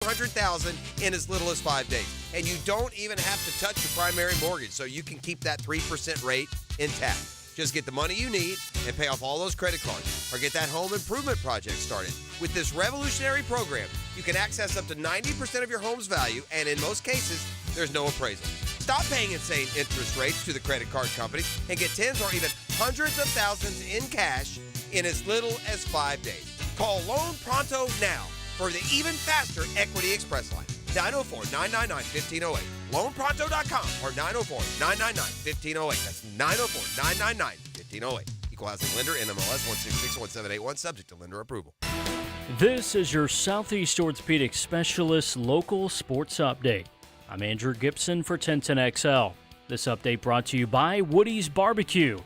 $100,000 in as little as 5 days. And you don't even have to touch your primary mortgage, so you can keep that 3% rate intact. Just get the money you need and pay off all those credit cards, or get that home improvement project started. With this revolutionary program, you can access up to 90% of your home's value, and in most cases, there's no appraisal. Stop paying insane interest rates to the credit card companies and get tens or even hundreds of thousands in cash in as little as 5 days. Call Loan Pronto now for the even faster Equity Express line. 904-999-1508. LoanPronto.com or 904-999-1508. That's 904-999-1508. Equal housing lender, NMLS 1661781, subject to lender approval. This is your Southeast Orthopedic Specialist Local Sports Update. I'm Andrew Gibson for 1010XL. This update brought to you by Woody's Barbecue.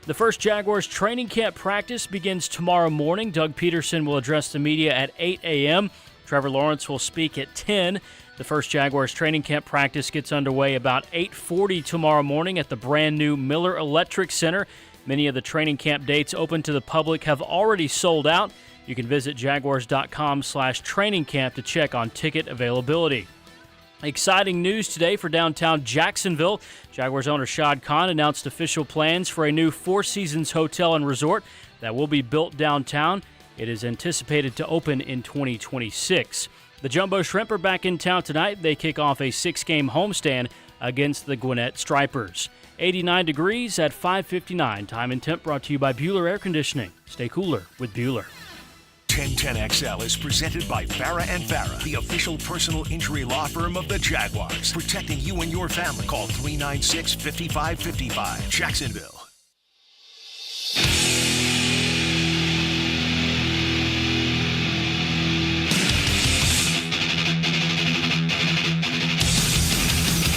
The first Jaguars training camp practice begins tomorrow morning. Doug Peterson will address the media at 8 a.m. Trevor Lawrence will speak at 10. The first Jaguars training camp practice gets underway about 8:40 tomorrow morning at the brand new Miller Electric Center. Many of the training camp dates open to the public have already sold out. You can visit jaguars.com/training camp to check on ticket availability. Exciting news today for downtown Jacksonville. Jaguars owner Shad Khan announced official plans for a new Four Seasons hotel and resort that will be built downtown. It is anticipated to open in 2026. The Jumbo Shrimp are back in town tonight. They kick off a 6-game homestand against the Gwinnett Stripers. 89 degrees at 5:59. Time and temp brought to you by Bueller Air Conditioning. Stay cooler with Bueller. 1010XL is presented by Farah & Farah, the official personal injury law firm of the Jaguars. Protecting you and your family. Call 396-5555. Jacksonville.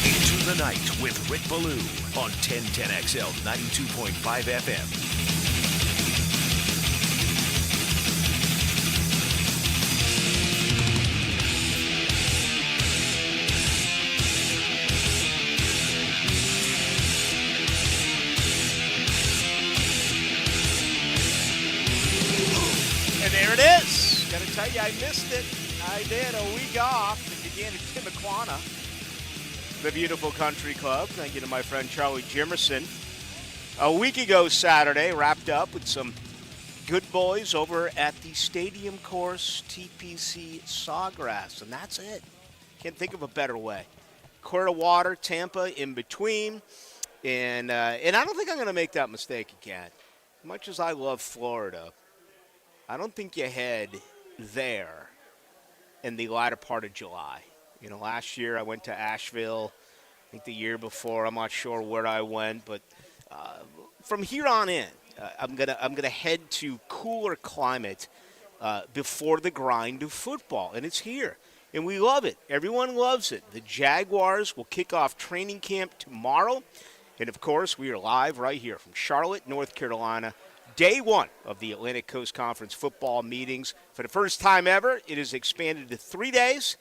Into the Night with Rick Ballou on 1010XL 92.5 FM. There it is. Got to tell you, I missed it. I did. A week off. It began at Timuquana, the beautiful country club. Thank you to my friend Charlie Jimerson. A week ago Saturday, wrapped up with some good boys over at the Stadium Course TPC Sawgrass, and that's it. Can't think of a better way. Quart of water, Tampa in between, and I don't think I'm going to make that mistake again. As much as I love Florida, I don't think you head there in the latter part of July. You know, last year I went to Asheville. I think the year before, I'm not sure where I went, but from here on in, I'm gonna head to cooler climate before the grind of football, and it's here, and we love it. Everyone loves it. The Jaguars will kick off training camp tomorrow, and of course, we are live right here from Charlotte, North Carolina. Day one of the Atlantic Coast Conference football meetings. For the first time ever, it is expanded to 3 days.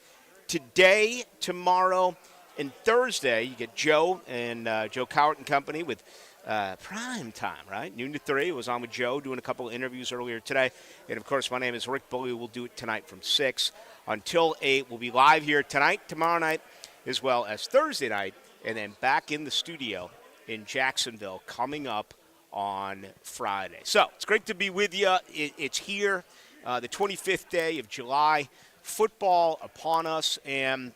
Today, tomorrow, and Thursday, you get Joe and Joe Cowart and company with prime time, right? Noon to 3. I was on with Joe doing a couple of interviews earlier today. And, of course, my name is Rick Ballou. We'll do it tonight from 6 until 8. We'll be live here tonight, tomorrow night, as well as Thursday night, and then back in the studio in Jacksonville coming up on Friday. So it's great to be with you. It's here, the 25th day of July, football upon us. And,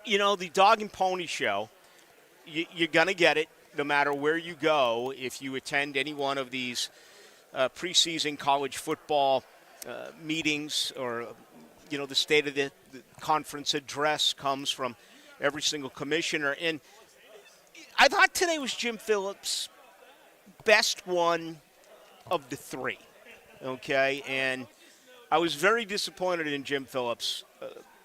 you know, the Dog and Pony Show, you're going to get it no matter where you go if you attend any one of these preseason college football meetings, or, you know, the State of the Conference address comes from every single commissioner. And I thought today was Jim Phillips' best one of the three, okay? And I was very disappointed in Jim Phillips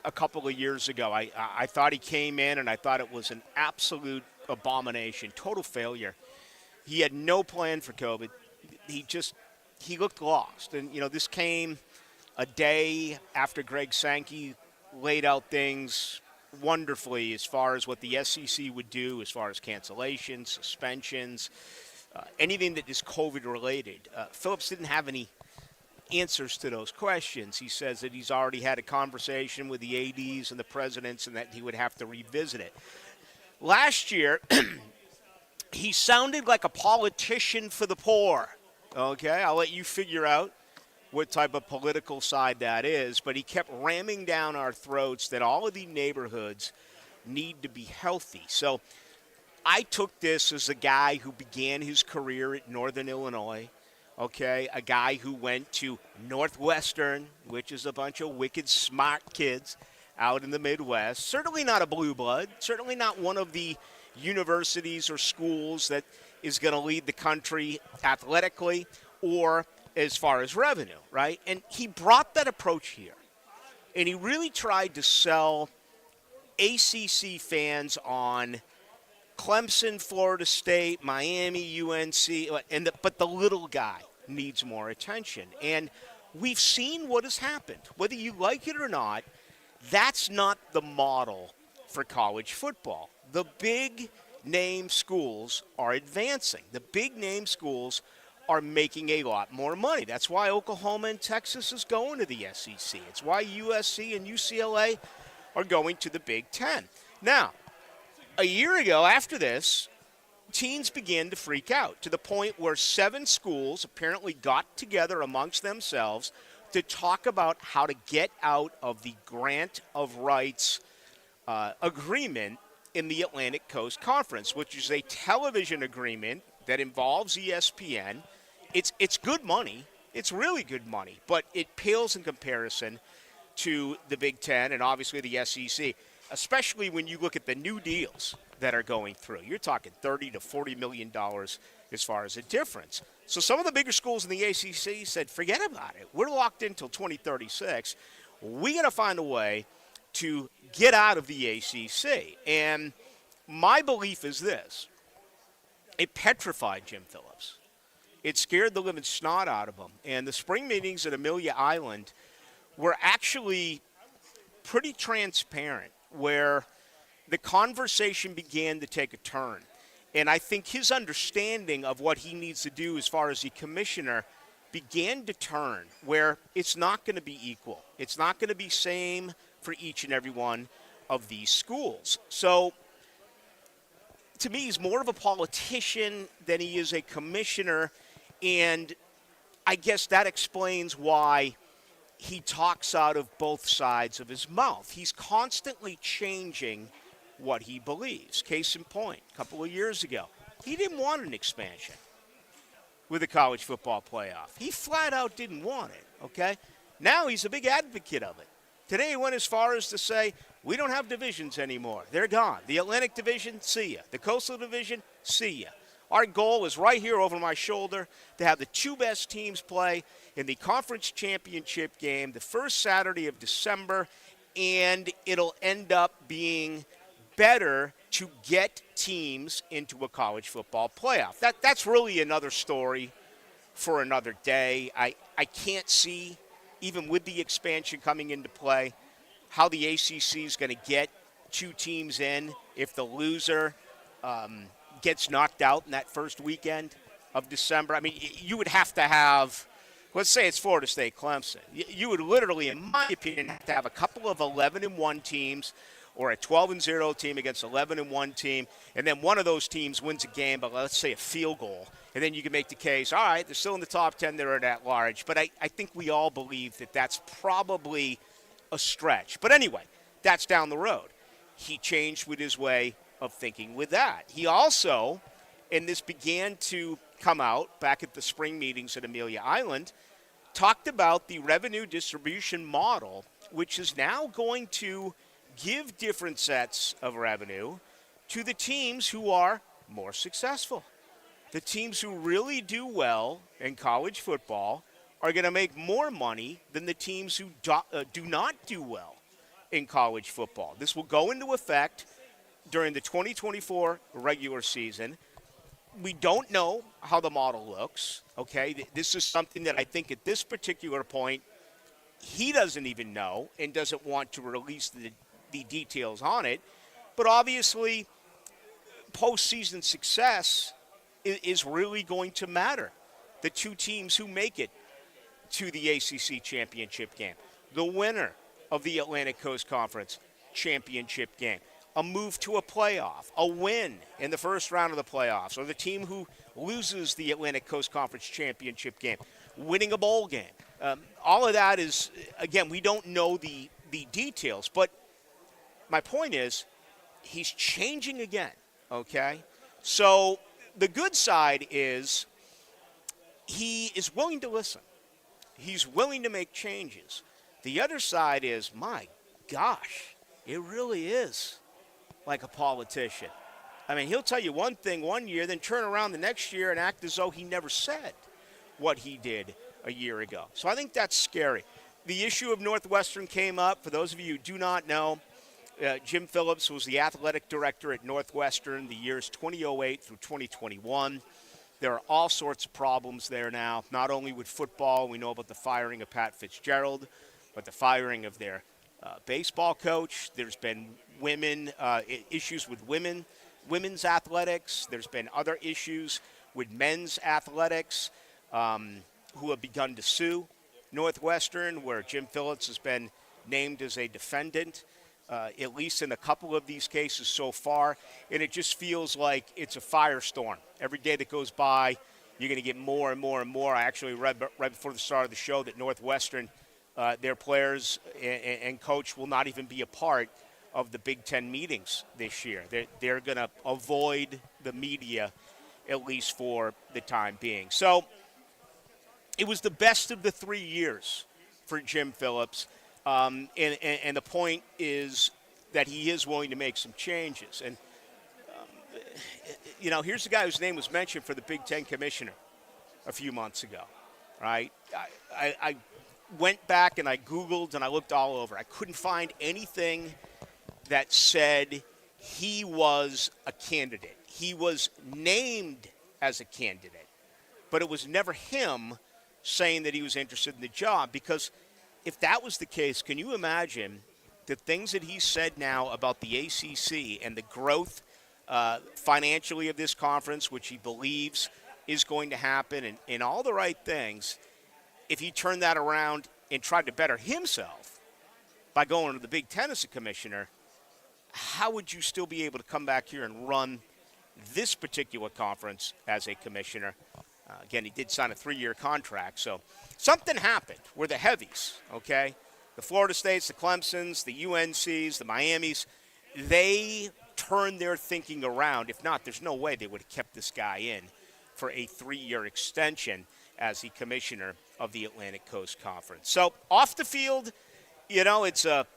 a couple of years ago. I thought he came in, and I thought it was an absolute abomination, total failure. He had no plan for COVID. He looked lost. And, you know, this came a day after Greg Sankey laid out things wonderfully as far as what the SEC would do as far as cancellations, suspensions, anything that is COVID-related. Phillips didn't have any answers to those questions. He says that he's already had a conversation with the ADs and the presidents and that he would have to revisit it. Last year, he sounded like a politician for the poor. Okay, I'll let you figure out what type of political side that is, but he kept ramming down our throats that all of the neighborhoods need to be healthy. So I took this as a guy who began his career at Northern Illinois, okay, a guy who went to Northwestern, which is a bunch of wicked smart kids out in the Midwest. Certainly not a blue blood, certainly not one of the universities or schools that is going to lead the country athletically or as far as revenue, right? And he brought that approach here. And he really tried to sell ACC fans on Clemson, Florida State, Miami, UNC, but the little guy needs more attention. And we've seen what has happened. Whether you like it or not, that's not the model for college football. The big name schools are advancing. The big name schools are making a lot more money. That's why Oklahoma and Texas is going to the SEC. It's why USC and UCLA are going to the Big Ten. Now, a year ago after this, teens began to freak out to the point where 7 schools apparently got together amongst themselves to talk about how to get out of the grant of rights agreement in the Atlantic Coast Conference, which is a television agreement that involves ESPN. It's good money. It's really good money, but it pales in comparison to the Big Ten and obviously the SEC, especially when you look at the new deals that are going through. You're talking $30 to $40 million as far as a difference. So some of the bigger schools in the ACC said, forget about it. We're locked in until 2036. We got to find a way to get out of the ACC. And my belief is this. It petrified Jim Phillips. It scared the living snot out of him. And the spring meetings at Amelia Island were actually pretty transparent, where the conversation began to take a turn. And I think his understanding of what he needs to do as far as the commissioner began to turn, where it's not going to be equal. It's not going to be same for each and every one of these schools. So to me, he's more of a politician than he is a commissioner. And I guess that explains why he talks out of both sides of his mouth. He's constantly changing what he believes. Case in point, a couple of years ago, he didn't want an expansion with the college football playoff. He flat out didn't want it, okay? Now he's a big advocate of it. Today he went as far as to say, we don't have divisions anymore. They're gone. The Atlantic Division, see ya. The Coastal Division, see ya. Our goal is right here over my shoulder to have the 2 best teams play in the conference championship game the first Saturday of December, and it'll end up being better to get teams into a college football playoff. That's really another story for another day. I can't see, even with the expansion coming into play, how the ACC is going to get 2 teams in if the loser gets knocked out in that first weekend of December. I mean, you would have to have, let's say it's Florida State Clemson. You would literally, in my opinion, have to have a couple of 11-1 teams or a 12-0 team against 11-1 team, and then one of those teams wins a game, but let's say a field goal, and then you can make the case, all right, they're still in the top 10, they're at large. But I think we all believe that that's probably a stretch. But anyway, that's down the road. He changed with his way of thinking with that. He also, and this began to come out back at the spring meetings at Amelia Island, talked about the revenue distribution model, which is now going to give different sets of revenue to the teams who are more successful. The teams who really do well in college football are going to make more money than the teams who do not do well in college football. This will go into effect during the 2024 regular season. We don't know how the model looks, okay? This is something that I think at this particular point he doesn't even know and doesn't want to release the details on it. But obviously, postseason success is really going to matter. The 2 teams who make it to the ACC championship game, the winner of the Atlantic Coast Conference championship game, a move to a playoff, a win in the first round of the playoffs, or the team who loses the Atlantic Coast Conference championship game, winning a bowl game. All of that is, again, we don't know the details, but my point is he's changing again, okay? So the good side is he is willing to listen. He's willing to make changes. The other side is, my gosh, it really is like a politician. I mean, he'll tell you one thing one year, then turn around the next year and act as though he never said what he did a year ago. So I think that's scary. The issue of Northwestern came up. For those of you who do not know, Jim Phillips was the athletic director at Northwestern the years 2008 through 2021. There are all sorts of problems there now, not only with football. We know about the firing of Pat Fitzgerald, but the firing of their baseball coach. There's been issues with women's athletics. There's been other issues with men's athletics who have begun to sue Northwestern, where Jim Phillips has been named as a defendant, at least in a couple of these cases so far. And it just feels like it's a firestorm. Every day that goes by, you're going to get more and more and more. I actually read right before the start of the show that Northwestern, their players and coach will not even be a part of the Big Ten meetings this year. They're going to avoid the media, at least for the time being. So it was the best of the 3 years for Jim Phillips. And the point is that he is willing to make some changes. And, here's the guy whose name was mentioned for the Big Ten commissioner a few months ago, right? I went back and I Googled and I looked all over. I couldn't find anything that said he was a candidate. He was named as a candidate, but it was never him saying that he was interested in the job, because if that was the case, can you imagine the things that he said now about the ACC and the growth financially of this conference, which he believes is going to happen, and all the right things, if he turned that around and tried to better himself by going to the Big Ten as a commissioner, how would you still be able to come back here and run this particular conference as a commissioner? Again, he did sign a 3-year contract, so something happened where the heavies, okay, the Florida States, the Clemsons, the UNCs, the Miamis, they turned their thinking around. If not, there's no way they would have kept this guy in for a 3-year extension as the commissioner of the Atlantic Coast Conference. So off the field, it's a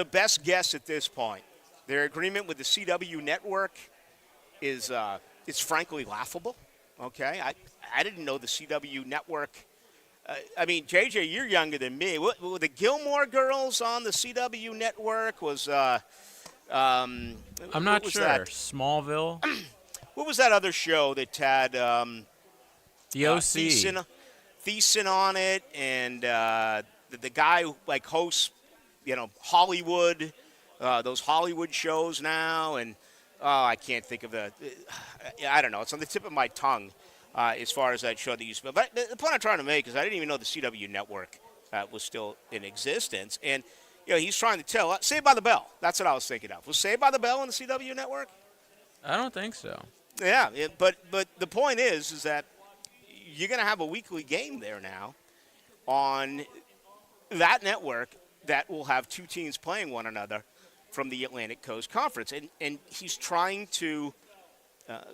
best guess at this point. Their agreement with the CW network is frankly laughable. Okay, I didn't know the CW network. JJ, you're younger than me. Were the Gilmore Girls on the CW network? I'm not sure. That? Smallville. What was that other show that had the OC? Thiessen on it, and the guy who hosts, Hollywood, those Hollywood shows now, and I can't think of I don't know. It's on the tip of my tongue as far as that show that used to be. But the point I'm trying to make is I didn't even know the CW network was still in existence. And, he's trying to tell. Saved by the Bell. That's what I was thinking of. Was Saved by the Bell on the CW network? I don't think so. Yeah, but the point is that you're going to have a weekly game there now on that network that will have two teams playing one another from the Atlantic Coast Conference. And he's trying to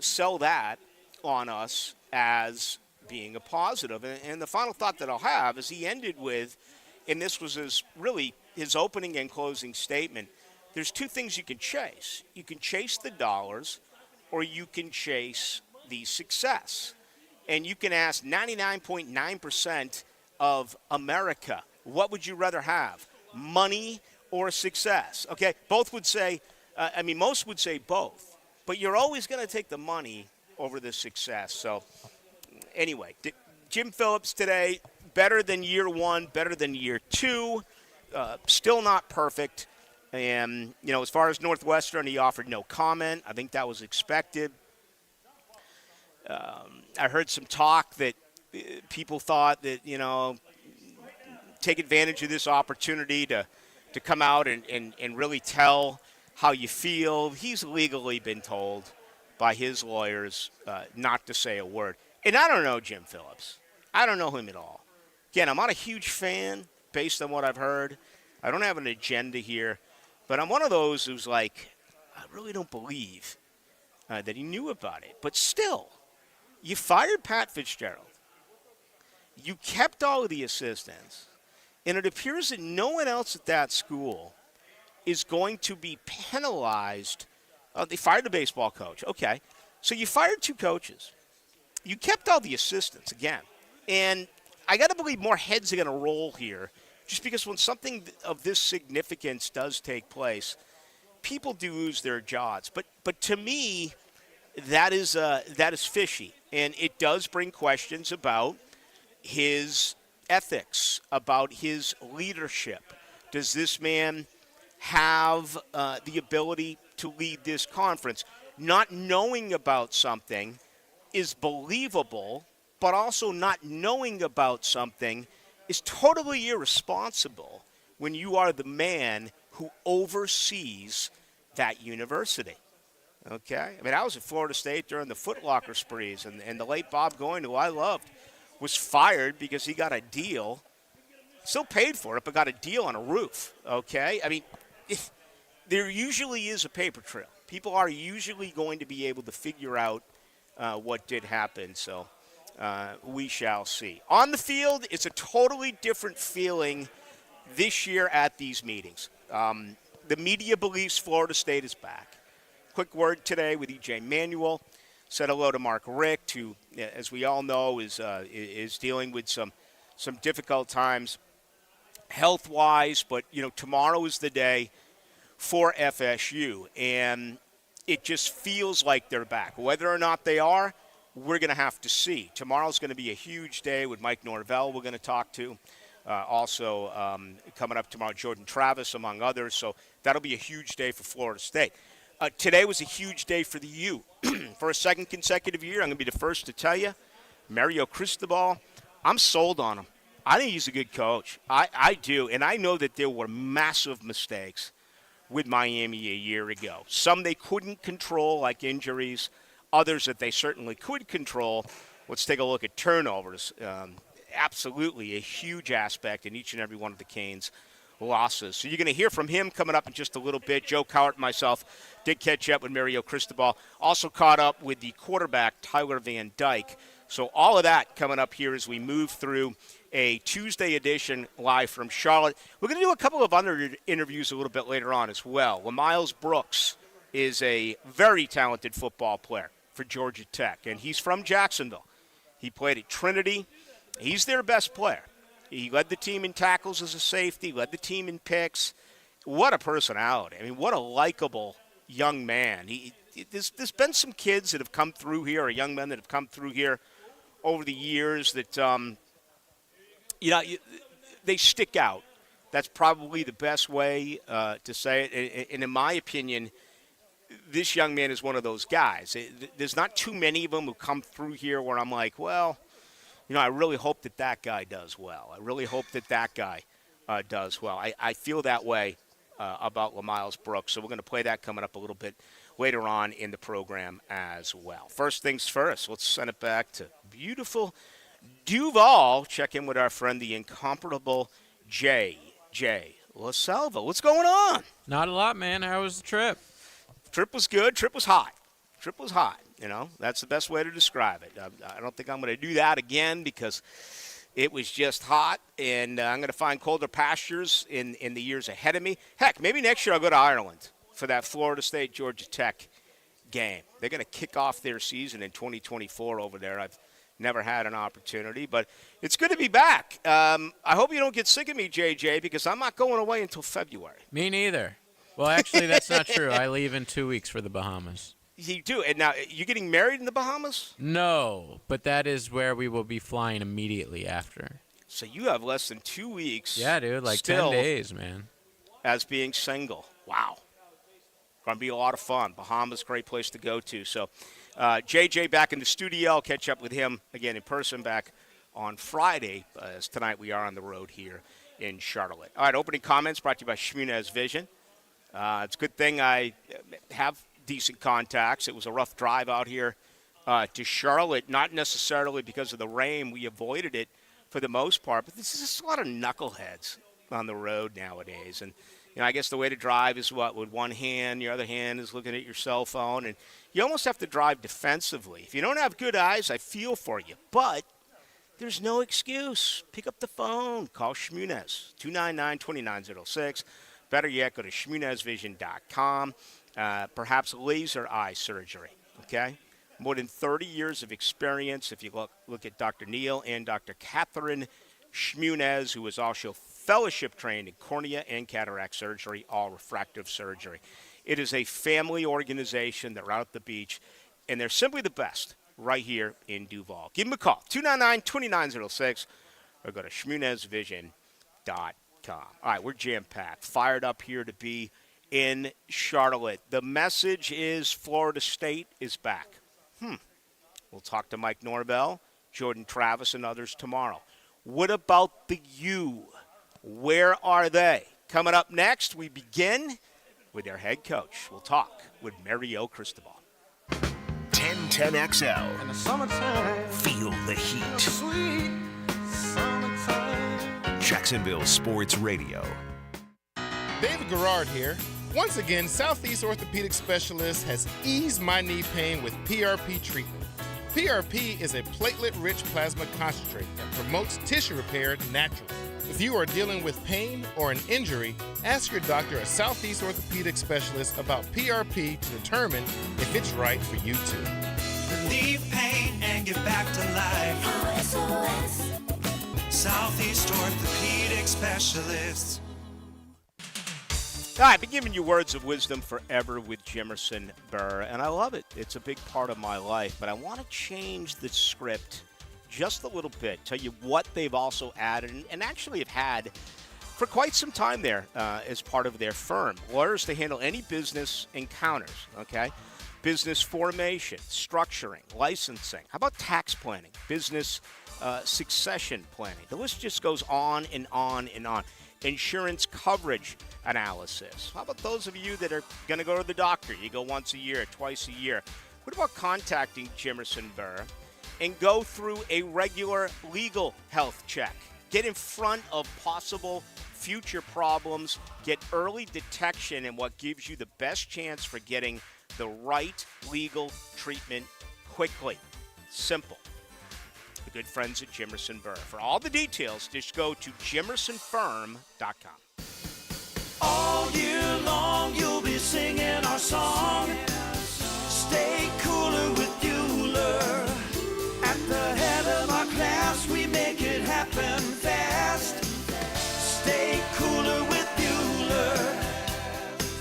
sell that on us as being a positive. And the final thought that I'll have is he ended with, and this was his opening and closing statement, there's two things you can chase. You can chase the dollars, or you can chase the success. And you can ask 99.9% of America, what would you rather have, money or success? Okay, both would say, most would say both. But you're always going to take the money over the success. So anyway, Jim Phillips today, better than year one, better than year two, still not perfect. And, as far as Northwestern, he offered no comment. I think that was expected. I heard some talk that people thought that, take advantage of this opportunity to come out and really tell how you feel. He's legally been told by his lawyers not to say a word. And I don't know Jim Phillips. I don't know him at all. Again, I'm not a huge fan based on what I've heard. I don't have an agenda here. But I'm one of those who's like, I really don't believe that he knew about it. But still, you fired Pat Fitzgerald. You kept all of the assistants. And it appears that no one else at that school is going to be penalized. They fired the baseball coach. Okay. So you fired 2 coaches. You kept all the assistants again. And I got to believe more heads are going to roll here, just because when something of this significance does take place, people do lose their jobs. But to me, that is fishy. And it does bring questions about his ethics, about his leadership. Does this man have the ability to lead this conference? Not knowing about something is believable, but also not knowing about something is totally irresponsible when you are the man who oversees that university. Okay? I mean, I was at Florida State during the Foot Locker sprees, and the late Bob Goyne, who I loved, was fired because he got a deal, still paid for it, but got a deal on a roof. Okay? I mean, there usually is a paper trail. People are usually going to be able to figure out what did happen, so we shall see. On the field, it's a totally different feeling this year at these meetings. The media believes Florida State is back. Quick word today with E.J. Manuel. Said hello to Mark Richt, who, as we all know, is dealing with some difficult times health-wise. But, tomorrow is the day for FSU, and it just feels like they're back. Whether or not they are, we're going to have to see. Tomorrow's going to be a huge day with Mike Norvell we're going to talk to. Also coming up tomorrow, Jordan Travis, among others. So that'll be a huge day for Florida State. Today was a huge day for the U. For a second consecutive year, I'm going to be the first to tell you, Mario Cristobal, I'm sold on him. I think he's a good coach. I do, and I know that there were massive mistakes with Miami a year ago. Some they couldn't control, like injuries. Others that they certainly could control. Let's take a look at turnovers. Absolutely a huge aspect in each and every one of the Canes' losses. So you're going to hear from him coming up in just a little bit. Joe Cowart and myself did catch up with Mario Cristobal. Also caught up with the quarterback, Tyler Van Dyke. So all of that coming up here as we move through a Tuesday edition live from Charlotte. We're going to do a couple of other interviews a little bit later on as well. Miles Brooks is a very talented football player for Georgia Tech, and he's from Jacksonville. He played at Trinity. He's their best player. He led the team in tackles as a safety, led the team in picks. What a personality. I mean, what a likable young man. There's been some kids that have come through here, or young men that have come through here over the years that, they stick out. That's probably the best way to say it. And in my opinion, this young man is one of those guys. There's not too many of them who come through here where I'm like, well, I really hope that guy does well. I really hope that guy does well. I feel that way about Miles Brooks. So we're going to play that coming up a little bit later on in the program as well. First things first, let's send it back to beautiful Duval. Check in with our friend, the incomparable J.J. LaSalva. What's going on? Not a lot, man. How was the trip? Trip was good. Trip was hot. That's the best way to describe it. I don't think I'm going to do that again because it was just hot, and I'm going to find colder pastures in the years ahead of me. Heck, maybe next year I'll go to Ireland for that Florida State-Georgia Tech game. They're going to kick off their season in 2024 over there. I've never had an opportunity, but it's good to be back. I hope you don't get sick of me, JJ, because I'm not going away until February. Me neither. Well, actually, that's not true. I leave in 2 weeks for the Bahamas. You do. And now, you getting married in the Bahamas? No, but that is where we will be flying immediately after. So you have less than 2 weeks. Yeah, dude, like 10 days, man. As being single. Wow. Going to be a lot of fun. Bahamas, great place to go to. So JJ back in the studio. I'll catch up with him again in person back on Friday, as tonight we are on the road here in Charlotte. All right, opening comments brought to you by Shmunez Vision. It's a good thing I have decent contacts. It was a rough drive out here to Charlotte, not necessarily because of the rain. We avoided it for the most part, but there's just a lot of knuckleheads on the road nowadays. And, I guess the way to drive is what? With one hand, your other hand is looking at your cell phone, and you almost have to drive defensively. If you don't have good eyes, I feel for you. But there's no excuse. Pick up the phone. Call Shmunez, 299-2906. Better yet, go to shmunezvision.com. Perhaps laser eye surgery, okay? More than 30 years of experience. If you look at Dr. Neil and Dr. Catherine Shmunez, who is also fellowship trained in cornea and cataract surgery, all refractive surgery. It is a family organization. They're out at the beach, and they're simply the best right here in Duval. Give them a call, 299-2906, or go to shmunezvision.com. All right, we're jam-packed, fired up here to be in Charlotte. The message is Florida State is back. We'll talk to Mike Norvell, Jordan Travis, and others tomorrow. What about the U? Where are they? Coming up next, we begin with their head coach. We'll talk with Mario Cristobal. 1010XL. In the summertime. Feel the heat. Sweet summertime. Jacksonville Sports Radio. David Garrard here. Once again, Southeast Orthopedic Specialist has eased my knee pain with PRP treatment. PRP is a platelet-rich plasma concentrate that promotes tissue repair naturally. If you are dealing with pain or an injury, ask your doctor, a Southeast Orthopedic Specialist, about PRP to determine if it's right for you too. Relieve pain and get back to life. SOS. Southeast Orthopedic Specialists. All right, I've been giving you words of wisdom forever with Jimerson Burr, and I love it. It's a big part of my life, but I want to change the script just a little bit, tell you what they've also added and actually have had for quite some time there as part of their firm. Lawyers to handle any business encounters, okay? Business formation, structuring, licensing. How about tax planning, business succession planning? The list just goes on and on and on. Insurance coverage analysis. How about those of you that are going to go to the doctor? You go once a year, twice a year. What about contacting Jimerson Burr and go through a regular legal health check? Get in front of possible future problems. Get early detection and what gives you the best chance for getting the right legal treatment quickly. Simple. The good friends at Jimerson Burr. For all the details, just go to jimersonfirm.com. All year long, you'll be singing our song. Stay cooler with Bueller. At the head of our class, we make it happen fast. Stay cooler with Bueller.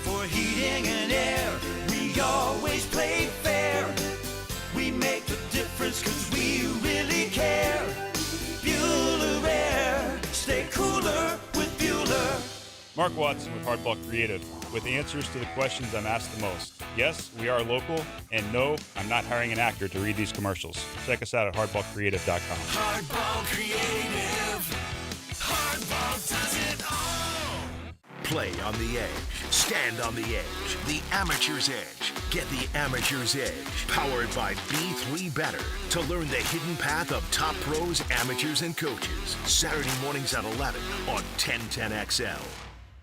For heating and air, we always play fair. We make the difference because we really care. Bueller Air. Stay cooler with Bueller. Mark Watson with Hardball Creative, with answers to the questions I'm asked the most. Yes, we are local, and no, I'm not hiring an actor to read these commercials. Check us out at hardballcreative.com. Hardball Creative. Hardball does it all. Play on the edge. Stand on the edge. The Amateur's Edge. Get the Amateur's Edge. Powered by B3 Better. To learn the hidden path of top pros, amateurs, and coaches. Saturday mornings at 11 on 1010XL.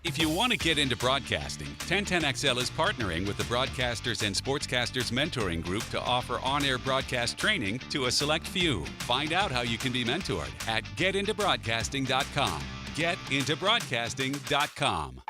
If you want to get into broadcasting, 1010XL is partnering with the Broadcasters and Sportscasters Mentoring Group to offer on-air broadcast training to a select few. Find out how you can be mentored at getintobroadcasting.com. Getintobroadcasting.com.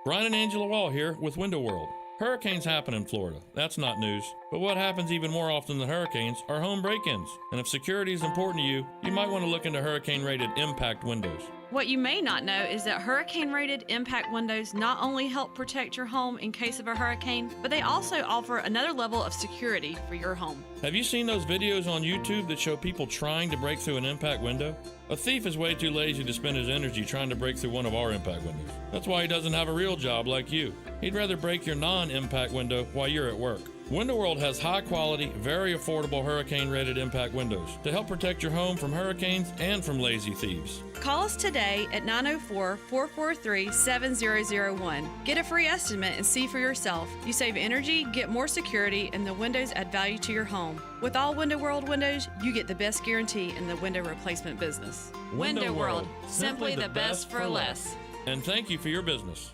Brian and Angela Wall here with Window World. Hurricanes happen in Florida. That's not news. But what happens even more often than hurricanes are home break-ins. And if security is important to you, you might want to look into hurricane-rated impact windows. What you may not know is that hurricane-rated impact windows not only help protect your home in case of a hurricane, but they also offer another level of security for your home. Have you seen those videos on YouTube that show people trying to break through an impact window? A thief is way too lazy to spend his energy trying to break through one of our impact windows. That's why he doesn't have a real job like you. He'd rather break your non-impact window while you're at work. Window World has high-quality, very affordable hurricane-rated impact windows to help protect your home from hurricanes and from lazy thieves. Call us today at 904-443-7001. Get a free estimate and see for yourself. You save energy, get more security, and the windows add value to your home. With all Window World windows, you get the best guarantee in the window replacement business. Window World, simply the best for less. And thank you for your business.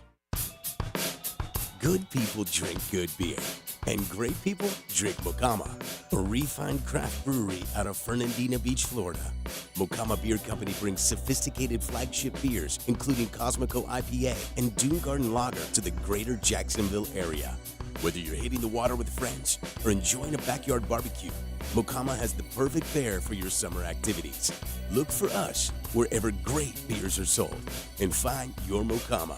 Good people drink good beer, and great people drink Mocama, a refined craft brewery out of Fernandina Beach, Florida. Mocama Beer Company brings sophisticated flagship beers, including Cosmico IPA and Dune Garden Lager, to the greater Jacksonville area. Whether you're hitting the water with friends or enjoying a backyard barbecue, Mocama has the perfect beer for your summer activities. Look for us wherever great beers are sold and find your Mocama.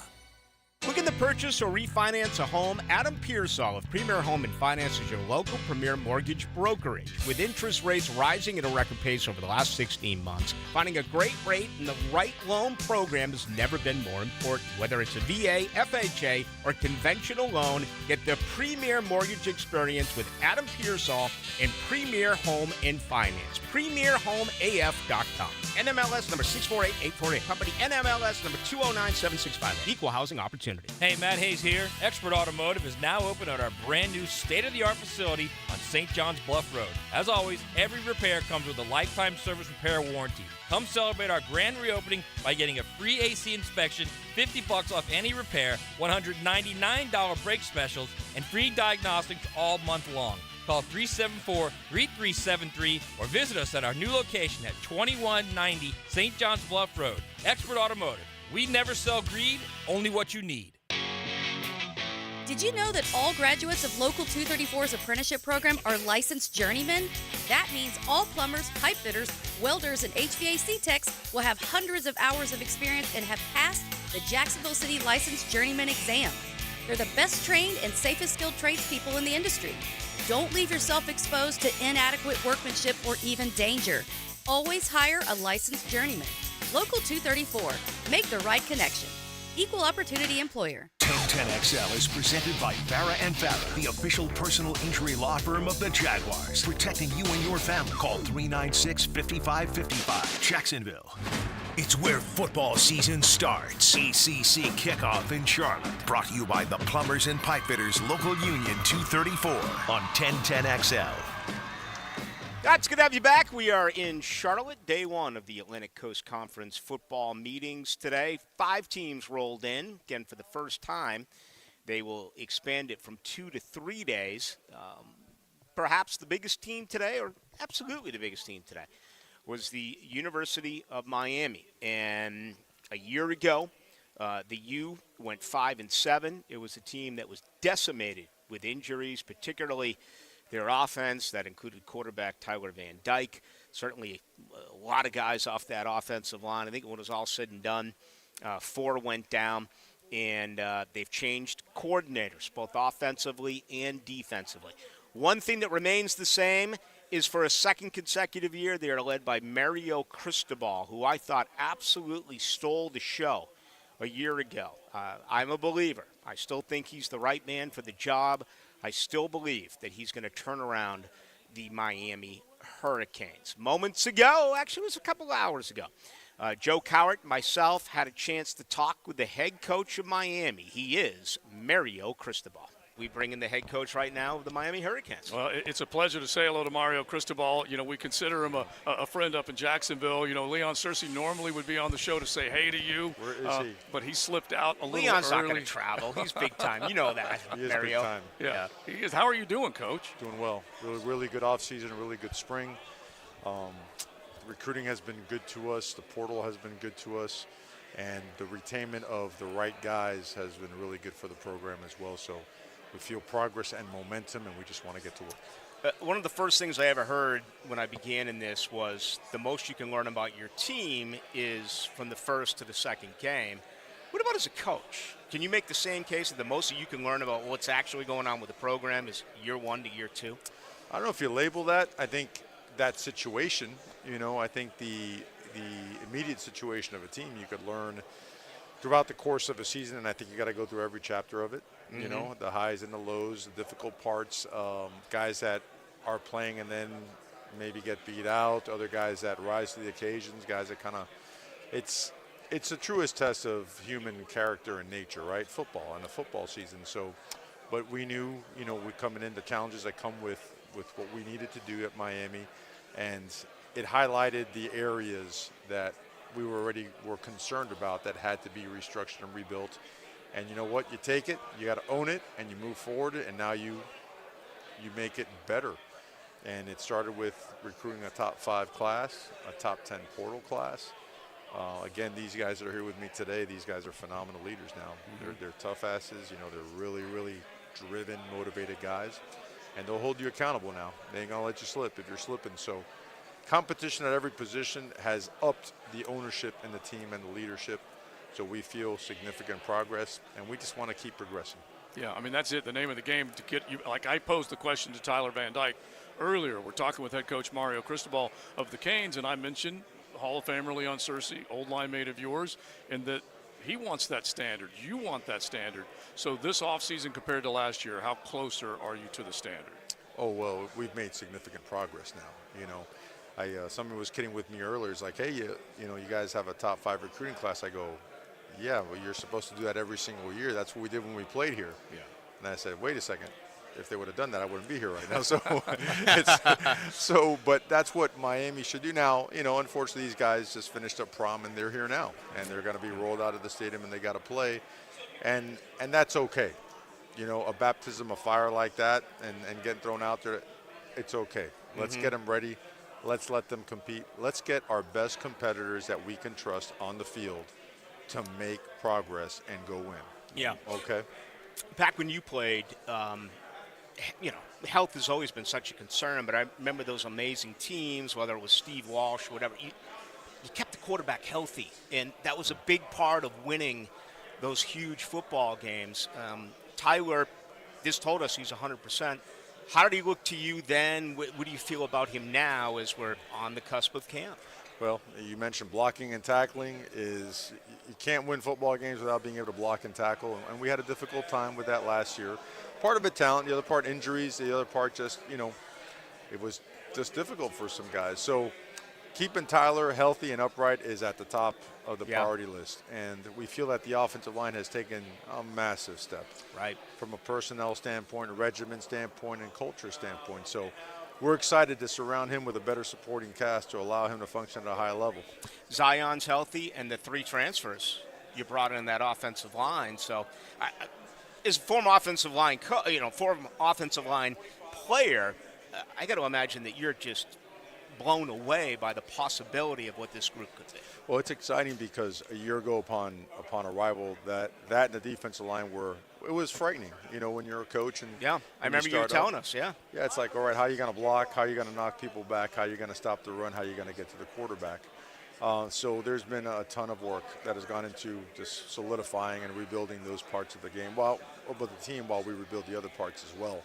Looking to purchase or refinance a home? Adam Pearsall of Premier Home and Finance is your local premier mortgage brokerage. With interest rates rising at a record pace over the last 16 months, finding a great rate and the right loan program has never been more important. Whether it's a VA, FHA, or conventional loan, get the premier mortgage experience with Adam Pearsall and Premier Home and Finance. PremierHomeAF.com. NMLS number 648848. Company NMLS number 209765. Equal housing opportunity. Hey, Matt Hayes here. Expert Automotive is now open at our brand new state-of-the-art facility on St. John's Bluff Road. As always, every repair comes with a lifetime service repair warranty. Come celebrate our grand reopening by getting a free AC inspection, $50 off any repair, $199 brake specials, and free diagnostics all month long. Call 374-3373 or visit us at our new location at 2190 St. John's Bluff Road. Expert Automotive. We never sell greed, only what you need. Did you know that all graduates of Local 234's apprenticeship program are licensed journeymen? That means all plumbers, pipe fitters, welders, and HVAC techs will have hundreds of hours of experience and have passed the Jacksonville City Licensed Journeyman exam. They're the best trained and safest skilled tradespeople in the industry. Don't leave yourself exposed to inadequate workmanship or even danger. Always hire a licensed journeyman. Local 234. Make the right connection. Equal opportunity employer. 1010XL is presented by Farah & Farah, the official personal injury law firm of the Jaguars, protecting you and your family. Call 396-5555. Jacksonville. It's where football season starts. ACC kickoff in Charlotte. Brought to you by the Plumbers and Pipe Fitters Local Union 234 on 1010XL. It's good to have you back. We are in Charlotte, day one of the Atlantic Coast Conference football meetings today. 5 teams rolled in. Again, for the first time, they will expand it from 2 to 3 days. Perhaps the biggest team today, or absolutely the biggest team today, was the University of Miami. And a year ago, the U went 5-7. It was a team that was decimated with injuries, particularly their offense that included quarterback Tyler Van Dyke. Certainly a lot of guys off that offensive line. I think when it was all said and done, 4 went down, and they've changed coordinators, both offensively and defensively. One thing that remains the same is for a second consecutive year, they are led by Mario Cristobal, who I thought absolutely stole the show a year ago. I'm a believer. I still think he's the right man for the job. I still believe that he's going to turn around the Miami Hurricanes. Moments ago, actually it was a couple hours ago, Joe Cowart and myself had a chance to talk with the head coach of Miami. He is Mario Cristobal. We bring in the head coach right now of the Miami Hurricanes. Well, it's a pleasure to say hello to Mario Cristobal. You know, we consider him a friend up in Jacksonville. You know, Leon Searcy normally would be on the show to say hey to you. Where is he? But he slipped out a little Leon's early. not going to travel. He's big time. You know that, He is Mario. big time. Yeah, he is. How are you doing, Coach? Doing well. Really good offseason, really good spring. Recruiting has been good to us. The portal has been good to us. And the retainment of the right guys has been really good for the program as well. So we feel progress and momentum, and we just want to get to work. One of the first things I ever heard when I began in this was the most you can learn about your team is from the first to the second game. What about as a coach? Can you make the same case that the most you can learn about what's actually going on with the program is year 1 to year 2? I don't know if you label that. I think that situation, I think the immediate situation of a team, you could learn throughout the course of a season, and I think you got to go through every chapter of it. You know, the highs and the lows, the difficult parts, guys that are playing and then maybe get beat out, other guys that rise to the occasions, guys that kind of, it's the truest test of human character and nature, right? Football and a football season. So, but we knew, you know, we're coming into challenges that come with what we needed to do at Miami, and it highlighted the areas that we were concerned about that had to be restructured and rebuilt. And you know what? You take it, you got to own it, and you move forward, and now you make it better. And it started with recruiting a top 5 class, a top 10 portal class. Again, these guys that are here with me today, these guys are phenomenal leaders now. They're tough asses. You know, they're really, really driven, motivated guys. And they'll hold you accountable now. They ain't going to let you slip if you're slipping. So competition at every position has upped the ownership in the team and the leadership. So we feel significant progress, and we just want to keep progressing. Yeah, I mean, that's it. The name of the game to get you. Like I posed the question to Tyler Van Dyke earlier. We're talking with head coach Mario Cristobal of the Canes, and I mentioned Hall of Famer Leon Searcy, old line mate of yours, and that he wants that standard. You want that standard. So this offseason compared to last year, how closer are you to the standard? Oh, well, we've made significant progress now. You know, someone was kidding with me earlier. It's like, hey, you know, you guys have a top 5 recruiting class. I go, yeah, well, you're supposed to do that every single year. That's what we did when we played here. Yeah. And I said, wait a second. If they would have done that, I wouldn't be here right now. So, but that's what Miami should do now. You know, unfortunately, these guys just finished up prom and they're here now, and they're going to be rolled out of the stadium and they got to play, and that's okay. You know, a baptism of fire like that and getting thrown out there, it's okay. Let's get them ready. Let's let them compete. Let's get our best competitors that we can trust on the field to make progress and go win. Yeah. Okay. Back when you played, you know, health has always been such a concern, but I remember those amazing teams, whether it was Steve Walsh or whatever, you kept the quarterback healthy, and that was a big part of winning those huge football games. Tyler just told us he's 100%. How did he look to you then? What do you feel about him now as we're on the cusp of camp? Well, you mentioned blocking and tackling. You can't win football games without being able to block and tackle, and we had a difficult time with that last year. Part of it talent, the other part injuries, the other part just, you know, it was just difficult for some guys. So keeping Tyler healthy and upright is at the top of the priority list, and we feel that the offensive line has taken a massive step. Right. From a personnel standpoint, a regiment standpoint, and culture standpoint. So we're excited to surround him with a better supporting cast to allow him to function at a high level. Zion's healthy, and the 3 transfers you brought in that offensive line. So, as a former offensive line, former offensive line player, I got to imagine that you're just blown away by the possibility of what this group could be. Well, it's exciting because a year ago upon arrival, that and the defensive line it was frightening, you know, when you're a coach. And yeah, I remember you were telling us, yeah. Yeah, it's like, all right, how are you going to block? How are you going to knock people back? How are you going to stop the run? How are you going to get to the quarterback? So there's been a ton of work that has gone into just solidifying and rebuilding those parts of the game, with the team, while we rebuild the other parts as well.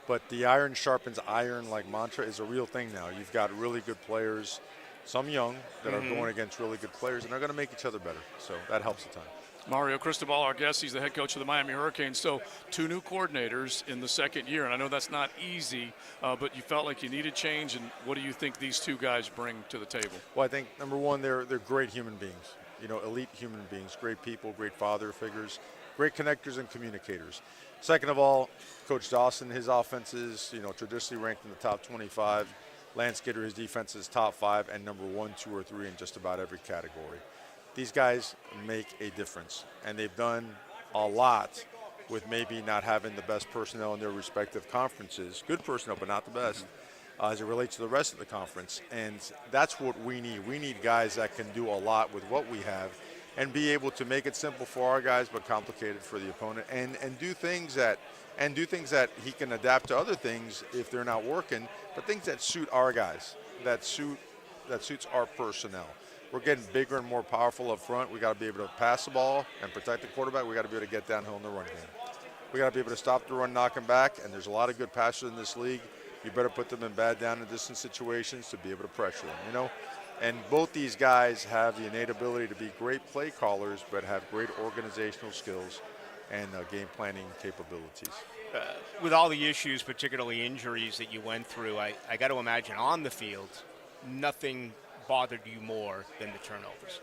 But the iron sharpens iron like mantra is a real thing now. You've got really good players, some young, that are going against really good players, and they're going to make each other better. So that helps a ton. Mario Cristobal, our guest, he's the head coach of the Miami Hurricanes. So 2 new coordinators in the second year, and I know that's not easy, but you felt like you needed change, and what do you think these 2 guys bring to the table? Well, I think, number one, they're great human beings, you know, elite human beings, great people, great father figures, great connectors and communicators. Second of all, Coach Dawson, his offenses, you know, traditionally ranked in the top 25. Lance Gitter, his defense is top 5 and number 1, 2, or 3 in just about every category. These guys make a difference, and they've done a lot with maybe not having the best personnel in their respective conferences. Good personnel, but not the best, as it relates to the rest of the conference. And that's what we need. We need guys that can do a lot with what we have and be able to make it simple for our guys but complicated for the opponent, and do things that he can adapt to other things if they're not working, but things that suit our guys, that suits our personnel. We're getting bigger and more powerful up front. We got to be able to pass the ball and protect the quarterback. We got to be able to get downhill in the run game. We got to be able to stop the run, knock him back, and there's a lot of good passers in this league. You better put them in bad down and distance situations to be able to pressure them. You know, And both these guys have the innate ability to be great play callers, but have great organizational skills and game planning capabilities. With all the issues, particularly injuries that you went through, I got to imagine on the field, nothing bothered you more than the turnovers.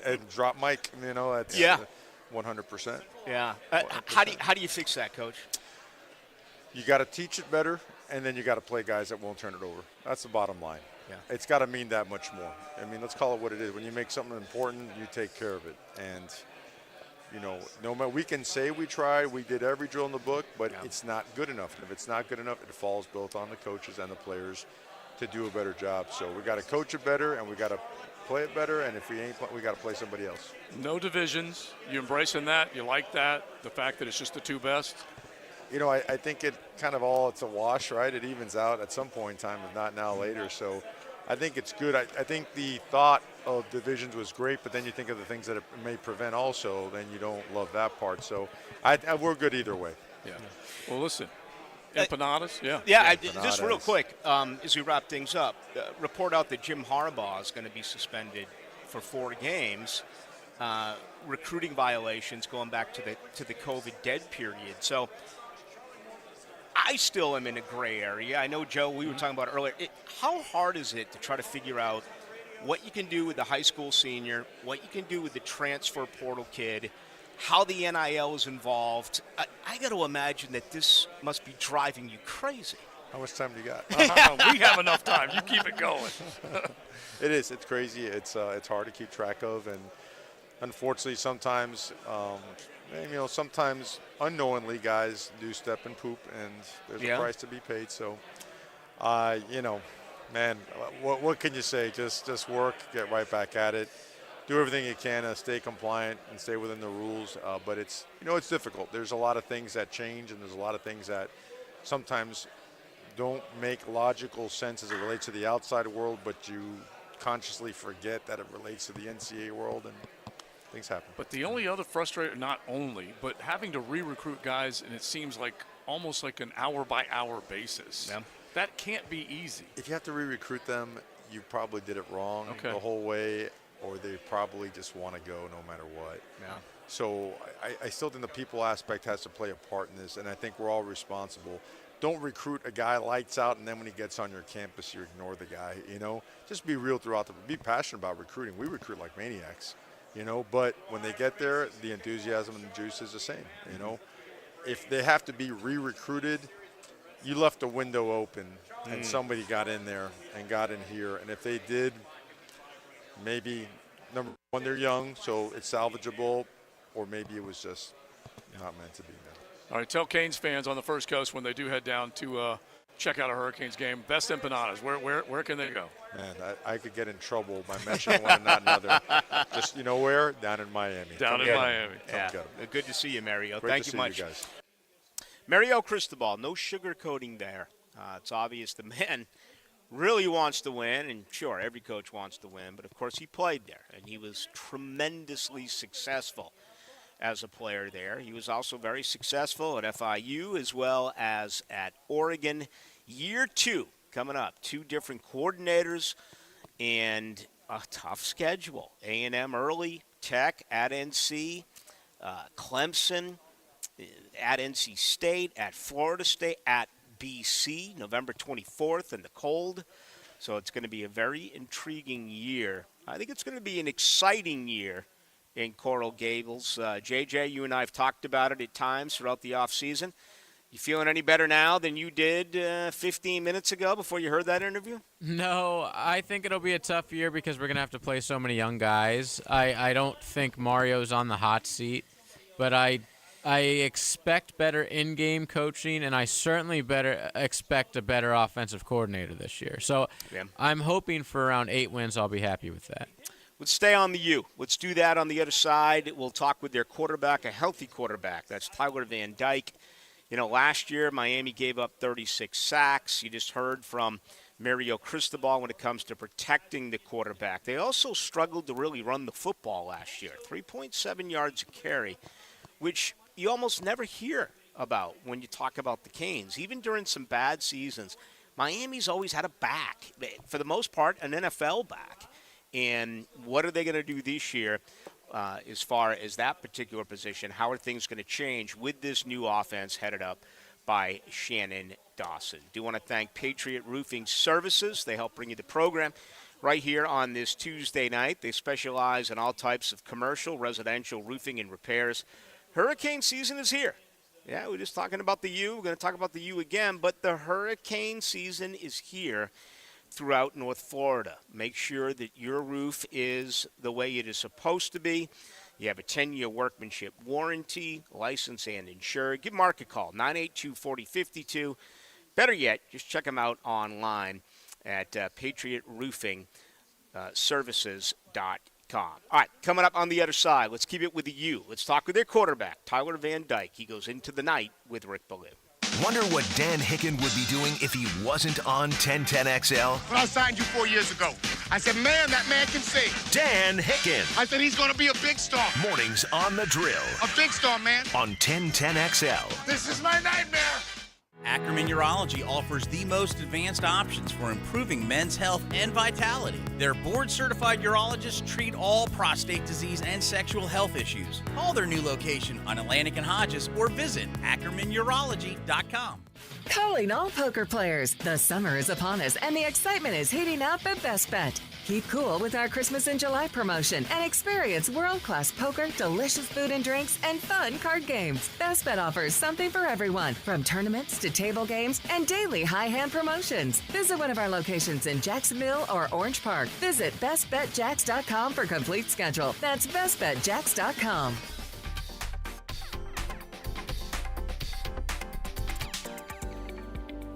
And drop Mike, that's 100%. Yeah. 100%. How do you fix that, Coach? You got to teach it better, and then you got to play guys that won't turn it over. That's the bottom line. Yeah. It's got to mean that much more. I mean, let's call it what it is. When you make something important, you take care of it. And, no matter, we can say we tried, we did every drill in the book, but it's not good enough. And if it's not good enough, it falls both on the coaches and the players to do a better job. So we got to coach it better, and we got to play it better. And if we ain't, we got to play somebody else. No divisions. You embracing that? You like that? The fact that it's just the two best? I think it kind of it's a wash, right? It evens out at some point in time, if not now later. So I think it's good. I think the thought of divisions was great, but then you think of the things that it may prevent also, then you don't love that part. So we're good either way. Yeah. Well, listen, empanadas, Just real quick, as we wrap things up, report out that Jim Harbaugh is going to be suspended for 4 games. Recruiting violations going back to the COVID dead period. So I still am in a gray area. I know, Joe, we were talking about earlier. How hard is it to try to figure out what you can do with the high school senior, what you can do with the transfer portal kid, how the NIL is involved? I got to imagine that this must be driving you crazy. How much time do you got? We have enough time. You keep it going. It is. It's crazy. It's hard to keep track of, and unfortunately, sometimes, sometimes unknowingly guys do step and poop, and there's a price to be paid. So, man, what can you say? Just work, get right back at it, do everything you can to stay compliant and stay within the rules. But it's it's difficult. There's a lot of things that change, and there's a lot of things that sometimes don't make logical sense as it relates to the outside world, but you consciously forget that it relates to the NCAA world, and things happen. But the only other frustrating, not only, but having to re-recruit guys, and it seems like almost like an hour-by-hour basis. Yeah. That can't be easy. If you have to re-recruit them, you probably did it wrong the whole way, or they probably just want to go no matter what. Yeah. So I still think the people aspect has to play a part in this, and I think we're all responsible. Don't recruit a guy lights out, and then when he gets on your campus, you ignore the guy. Just be real throughout be passionate about recruiting. We recruit like maniacs. But when they get there, the enthusiasm and the juice is the same, If they have to be re-recruited, you left the window open and somebody got in there and got in here. And if they did, maybe, number one, they're young, so it's salvageable, or maybe it was just not meant to be. All right, tell Canes fans on the First Coast when they do head down to check out a Hurricanes game, best empanadas, where can they go? Man, I could get in trouble by mentioning one and not another. Just, where? Down in Miami. Down in Miami. Good to see you, Mario. Great Thank to you see much. You guys. Mario Cristobal, no sugarcoating there. It's obvious the man really wants to win, and sure, every coach wants to win, but of course he played there, and he was tremendously successful as a player there. He was also very successful at FIU as well as at Oregon. Year 2 coming up, 2 different coordinators and a tough schedule. A&M early, Tech at NC, Clemson at NC State, at Florida State, at BC, November 24th in the cold. So it's going to be a very intriguing year. I think it's going to be an exciting year in Coral Gables. JJ, you and I have talked about it at times throughout the offseason. You feeling any better now than you did 15 minutes ago before you heard that interview? No, I think it'll be a tough year because we're going to have to play so many young guys. I don't think Mario's on the hot seat, but I expect better in-game coaching, and I certainly expect a better offensive coordinator this year. So I'm hoping for around 8 wins. I'll be happy with that. Let's stay on the U. Let's do that on the other side. We'll talk with their quarterback, a healthy quarterback. That's Tyler Van Dyke. Last year, Miami gave up 36 sacks. You just heard from Mario Cristobal when it comes to protecting the quarterback. They also struggled to really run the football last year. 3.7 yards a carry, which you almost never hear about when you talk about the Canes. Even during some bad seasons, Miami's always had a back, for the most part, an NFL back. And what are they going to do this year as far as that particular position? How are things going to change with this new offense headed up by Shannon Dawson? Do want to thank Patriot Roofing Services. They help bring you the program right here on this Tuesday night. They specialize in all types of commercial, residential roofing and repairs. Hurricane season is here. Yeah, we're just talking about the U. We're going to talk about the U again, but the hurricane season is here throughout North Florida. Make sure that your roof is the way it is supposed to be. You have a 10-year workmanship warranty, licensed and insured. Give Mark a call, 982-4052. Better yet, just check them out online at patriotroofingservices.com. All right, coming up on the other side, let's keep it with the U. Let's talk with their quarterback, Tyler Van Dyke. He goes into the night with Rick Ballou. Wonder what Dan Hicken would be doing if he wasn't on 1010XL? When I signed you 4 years ago, I said, man, that man can sing. Dan Hicken. I said, he's going to be a big star. Mornings on the Drill. A big star, man. On 1010XL. This is my nightmare. Ackerman Urology offers the most advanced options for improving men's health and vitality. Their board-certified urologists treat all prostate disease and sexual health issues. Call their new location on Atlantic and Hodges or visit AckermanUrology.com. Calling all poker players. The summer is upon us and the excitement is heating up at Best Bet. Keep cool with our Christmas in July promotion and experience world-class poker, delicious food and drinks, and fun card games. Best Bet offers something for everyone, from tournaments to table games and daily high-hand promotions. Visit one of our locations in Jacksonville or Orange Park. Visit BestBetJax.com for complete schedule. That's BestBetJax.com.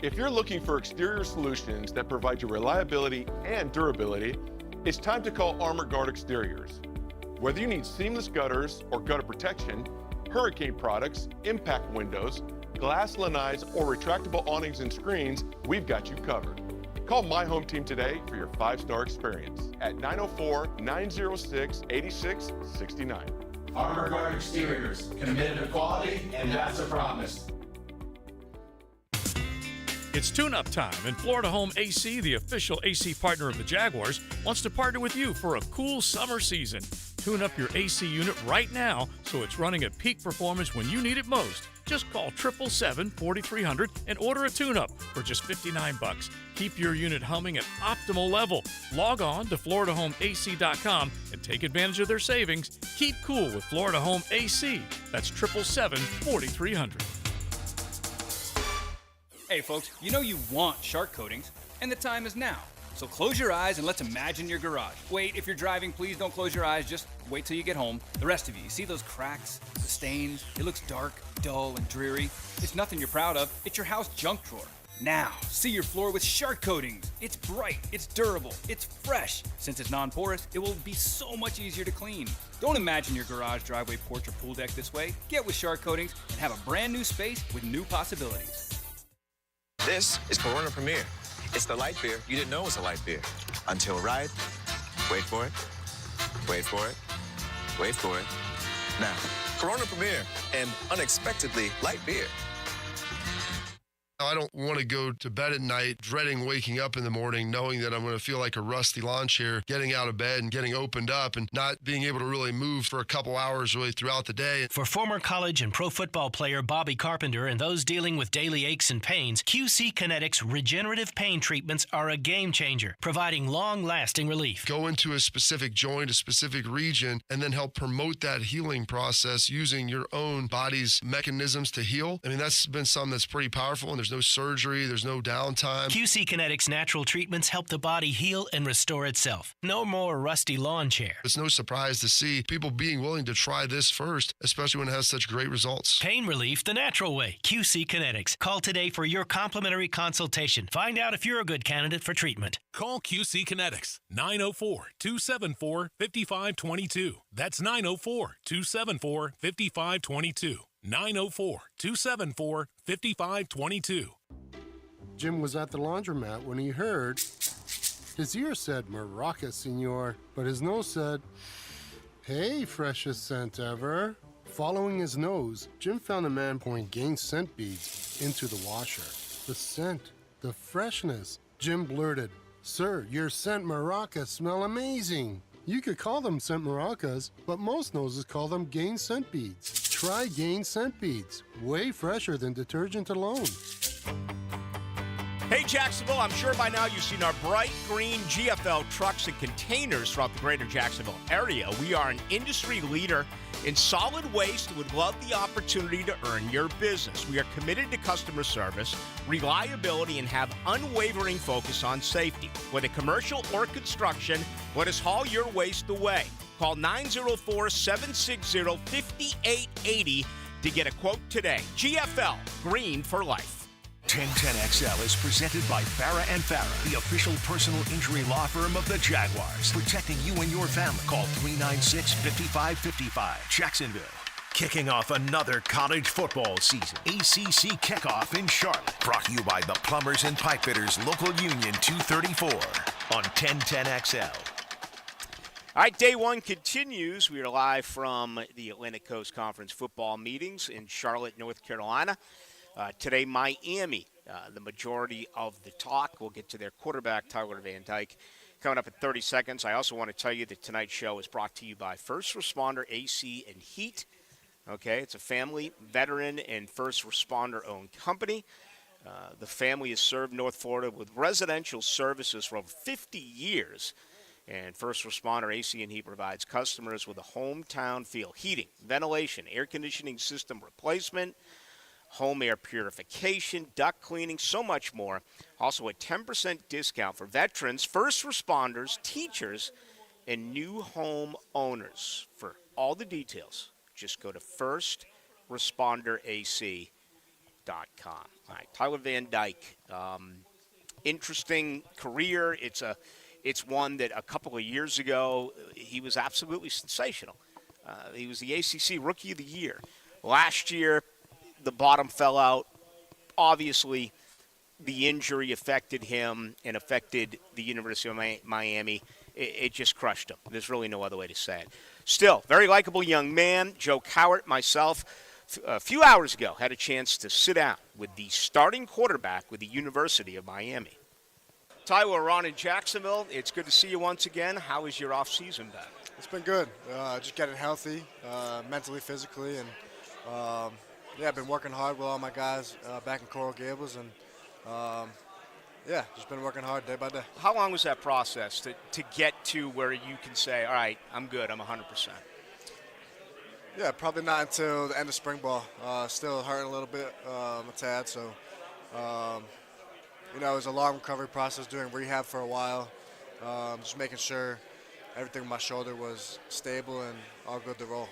If you're looking for exterior solutions that provide you reliability and durability, it's time to call Armor Guard Exteriors. Whether you need seamless gutters or gutter protection, hurricane products, impact windows, glass lanais, or retractable awnings and screens, we've got you covered. Call My Home Team today for your 5-star experience at 904-906-8669. Armor Guard Exteriors, committed to quality, and that's a promise. It's tune-up time, and Florida Home AC, the official AC partner of the Jaguars, wants to partner with you for a cool summer season. Tune up your AC unit right now so it's running at peak performance when you need it most. Just call 777-4300 and order a tune-up for just $59. Keep your unit humming at optimal level. Log on to FloridaHomeAC.com and take advantage of their savings. Keep cool with Florida Home AC. That's 777-4300. Hey folks, you know you want shark coatings, and the time is now. So close your eyes and let's imagine your garage. Wait, if you're driving, please don't close your eyes, just wait till you get home. The rest of you see those cracks, the stains? It looks dark, dull, and dreary. It's nothing you're proud of, it's your house junk drawer. Now, see your floor with shark coatings. It's bright, it's durable, it's fresh. Since it's non-porous, it will be so much easier to clean. Don't imagine your garage, driveway, porch, or pool deck this way. Get with shark coatings and have a brand new space with new possibilities. This is Corona Premier. It's the light beer you didn't know was a light beer. Until right. Wait for it. Wait for it. Wait for it. Now, Corona Premier, an unexpectedly light beer. I don't want to go to bed at night dreading waking up in the morning knowing that I'm going to feel like a rusty lawn chair getting out of bed and getting opened up and not being able to really move for a couple hours really throughout the day. For former college and pro football player Bobby Carpenter and those dealing with daily aches and pains, QC Kinetics regenerative pain treatments are a game changer, providing long-lasting relief. Go into a specific joint, a specific region, and then help promote that healing process using your own body's mechanisms to heal. I mean, that's been something that's pretty powerful, and there's no surgery, there's no downtime. QC Kinetics natural treatments help the body heal and restore itself. No more rusty lawn chair. It's no surprise to see people being willing to try this first, especially when it has such great results. Pain relief the natural way. QC Kinetics. Call today for your complimentary consultation. Find out if you're a good candidate for treatment. Call QC Kinetics, 904-274-5522. That's 904-274-5522. 904-274-5522. Jim was at the laundromat when he heard. His ear said, Maraca, senor, but his nose said, hey, freshest scent ever. Following his nose, Jim found a man pouring Gain scent beads into the washer. The scent the freshness. Jim blurted, "Sir, your scent maracas smell amazing." You could call them scent maracas, but most noses call them Gain scent beads. Try Gain scent beads. Way fresher than detergent alone. Hey, Jacksonville, I'm sure by now you've seen our bright green GFL trucks and containers throughout the greater Jacksonville area. We are an industry leader in solid waste and would love the opportunity to earn your business. We are committed to customer service, reliability, and have unwavering focus on safety. Whether commercial or construction, let us haul your waste away. Call 904-760-5880 to get a quote today. GFL, green for life. 1010XL is presented by Farah and Farah, the official personal injury law firm of the Jaguars, protecting you and your family. Call 396-5555, Jacksonville. Kicking off another college football season. ACC kickoff in Charlotte. Brought to you by the Plumbers and Pipefitters Local Union 234 on 1010XL. All right, day one continues. We are live from the Atlantic Coast Conference football meetings in Charlotte, North Carolina. Today, Miami, the majority of the talk. We'll get to their quarterback, Tyler Van Dyke, coming up in 30 seconds. I also want to tell you that tonight's show is brought to you by First Responder AC and Heat. Okay, it's a family, veteran, and first responder-owned company. The family has served North Florida with residential services for over 50 years. And First Responder AC and Heat provides customers with a hometown feel. Heating, ventilation, air conditioning system replacement, home air purification, duct cleaning, so much more. Also a 10% discount for veterans, first responders, teachers, and new home owners. For all the details, just go to firstresponderac.com. All right, Tyler Van Dyke, interesting career. It's one that a couple of years ago, he was absolutely sensational. He was the ACC Rookie of the Year. Last year, the bottom fell out. Obviously, the injury affected him and affected the University of Miami. It just crushed him. There's really no other way to say it. Still, very likable young man. Joe Cowart, myself, a few hours ago, had a chance to sit down with the starting quarterback with the University of Miami. Tyler, Ron in Jacksonville, it's good to see you once again. How has your off-season been? It's been good. Just getting healthy, mentally, physically, and I've been working hard with all my guys back in Coral Gables, and just been working hard day by day. How long was that process to get to where you can say, all right, I'm good, I'm 100%? Yeah, probably not until the end of spring ball. Still hurting a little bit, a tad, so, it was a long recovery process, doing rehab for a while, just making sure everything with my shoulder was stable and all good to roll.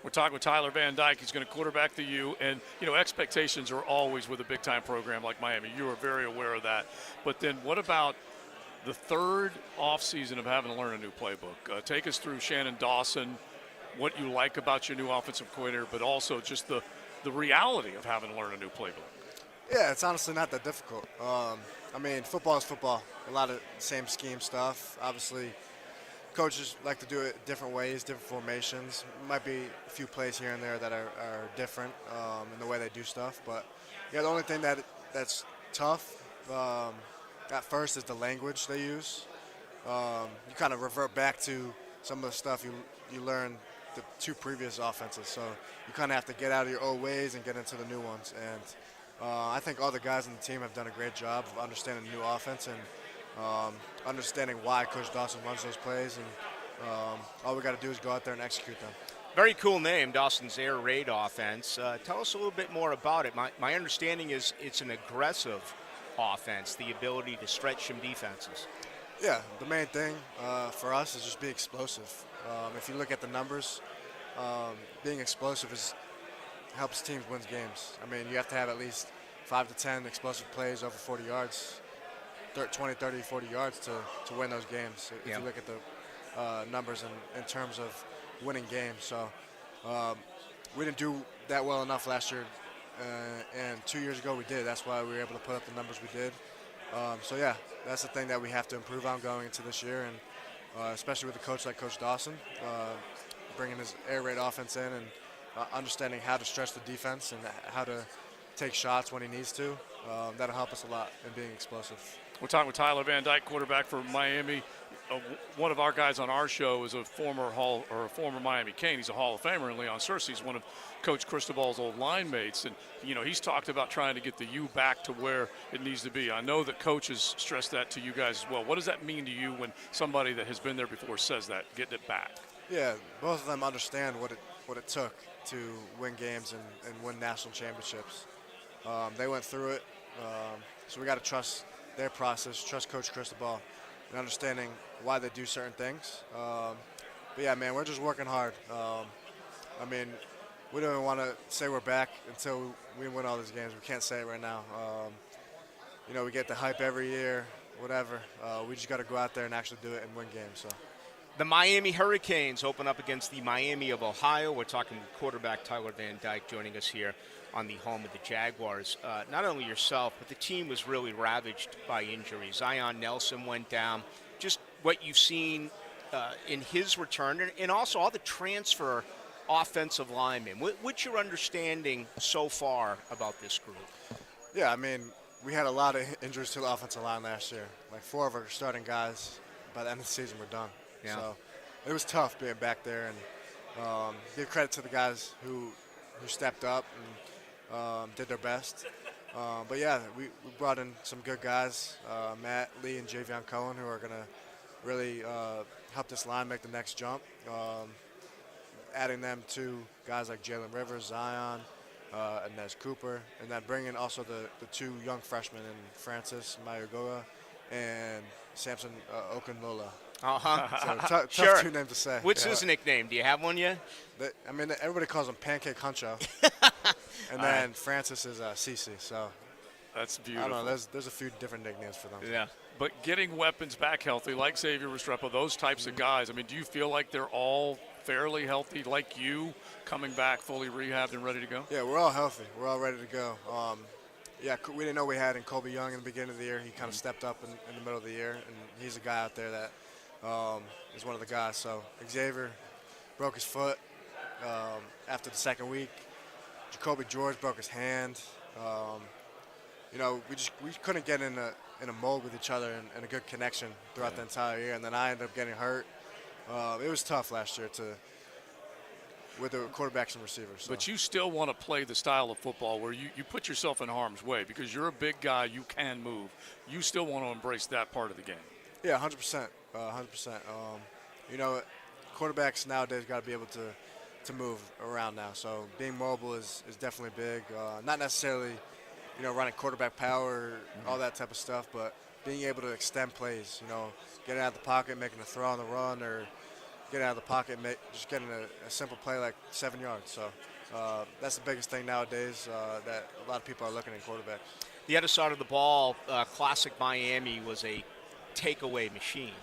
We're talking with Tyler Van Dyke. He's going to quarterback the U, and, expectations are always with a big-time program like Miami. You are very aware of that. But then what about the third offseason of having to learn a new playbook? Take us through Shannon Dawson, what you like about your new offensive coordinator, but also just the reality of having to learn a new playbook. Yeah, it's honestly not that difficult. Football is football. A lot of same scheme stuff. Obviously, coaches like to do it different ways, different formations. Might be a few plays here and there that are different in the way they do stuff. But, the only thing that's tough at first is the language they use. You kind of revert back to some of the stuff you learned the two previous offenses. So you kind of have to get out of your old ways and get into the new ones. And I think all the guys on the team have done a great job of understanding the new offense and understanding why Coach Dawson runs those plays, and all we got to do is go out there and execute them. Very cool name, Dawson's air raid offense. Tell us a little bit more about it. My understanding is it's an aggressive offense, the ability to stretch some defenses. Yeah, the main thing for us is just be explosive. If you look at the numbers, being explosive helps teams win games. You have to have at least 5 to 10 explosive plays over 40 yards. 20, 30, 40 yards to win those games if you look at the numbers in terms of winning games. So we didn't do that well enough last year, and 2 years ago we did. That's why we were able to put up the numbers we did. That's the thing that we have to improve on going into this year, and especially with a coach like Coach Dawson, bringing his air raid offense in and understanding how to stretch the defense and how to take shots when he needs to. That'll help us a lot in being explosive. We're talking with Tyler Van Dyke, quarterback for Miami. One of our guys on our show is a former Miami Cane. He's a Hall of Famer, and Leon Searcy is one of Coach Cristobal's old line mates. And, he's talked about trying to get the U back to where it needs to be. I know that Coach has stressed that to you guys as well. What does that mean to you when somebody that has been there before says that, getting it back? Yeah, both of them understand what it took to win games and win national championships. They went through it, so we got to trust their process, trust Coach Cristobal, and understanding why they do certain things. But yeah, man, we're just working hard. We don't even want to say we're back until we win all these games. We can't say it right now. We get the hype every year, whatever. We just got to go out there and actually do it and win games. So. The Miami Hurricanes open up against the Miami of Ohio. We're talking quarterback Tyler Van Dyke joining us here on the home of the Jaguars. Not only yourself, but the team was really ravaged by injuries. Zion Nelson went down. Just what you've seen in his return, and also all the transfer offensive linemen. What's your understanding so far about this group? Yeah, we had a lot of injuries to the offensive line last year. Like 4 of our starting guys, by the end of the season, were done. Yeah. So it was tough being back there, and give credit to the guys who stepped up and did their best. But yeah, we brought in some good guys, Matt Lee and Javion Cohen, who are going to really help this line make the next jump. Adding them to guys like Jalen Rivers, Zion, Inez Cooper, and then bringing also the 2 young freshmen in Francis Mayogoa and Samson Okunlola. So Sure. tough 2 names to say. What's his nickname? Do you have one yet? Everybody calls him Pancake Huncho. And then Francis is Cece. So that's beautiful. I don't know. There's a few different nicknames for them. Yeah. But getting weapons back healthy, like Xavier Restrepo, those types of guys, do you feel like they're all fairly healthy, like you, coming back fully rehabbed and ready to go? Yeah, we're all healthy. We're all ready to go. We didn't know we had in Colby Young in the beginning of the year. He kind of stepped up in the middle of the year, and he's a guy out there that is one of the guys. So Xavier broke his foot after the second week. Jacoby George broke his hand. We couldn't get in a mold with each other and a good connection throughout the entire year, and then I ended up getting hurt. It was tough last year with the quarterbacks and receivers. So. But you still want to play the style of football where you put yourself in harm's way because you're a big guy, you can move. You still want to embrace that part of the game. Yeah, 100%. 100%. Quarterbacks nowadays got to be able to move around now. So being mobile is definitely big. Not necessarily, running quarterback power, all that type of stuff, but being able to extend plays, getting out of the pocket, making a throw on the run, or getting out of the pocket, just getting a simple play like 7 yards. So that's the biggest thing nowadays that a lot of people are looking at quarterbacks. The other side of the ball, classic Miami was a takeaway machine.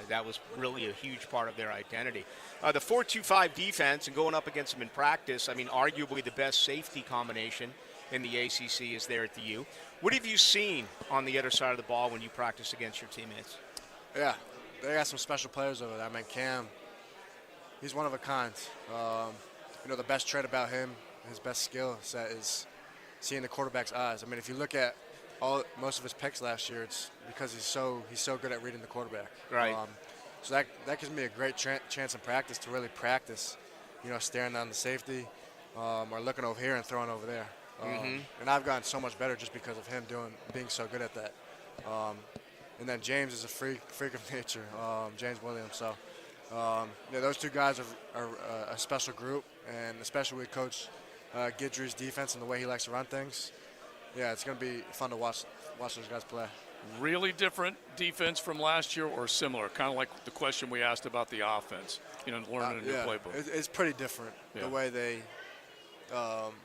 That was really a huge part of their identity. The 4-2-5 defense and going up against them in practice, arguably the best safety combination in the ACC is there at the U. What have you seen on the other side of the ball when you practice against your teammates? Yeah, they got some special players over there. Cam, he's one of a kind. The best trait about him, his best skill set is seeing the quarterback's eyes. If you look at most of his picks last year, it's because he's so good at reading the quarterback. Right. So that gives me a great chance in practice to really practice, staring down the safety or looking over here and throwing over there. And I've gotten so much better just because of him being so good at that. And then James is a freak of nature, James Williams. So those 2 guys are a special group, and especially with Coach Guidry's defense and the way he likes to run things. Yeah, it's going to be fun to watch those guys play. Really different defense from last year or similar? Kind of like the question we asked about the offense, learning a new playbook. It's pretty different, the way they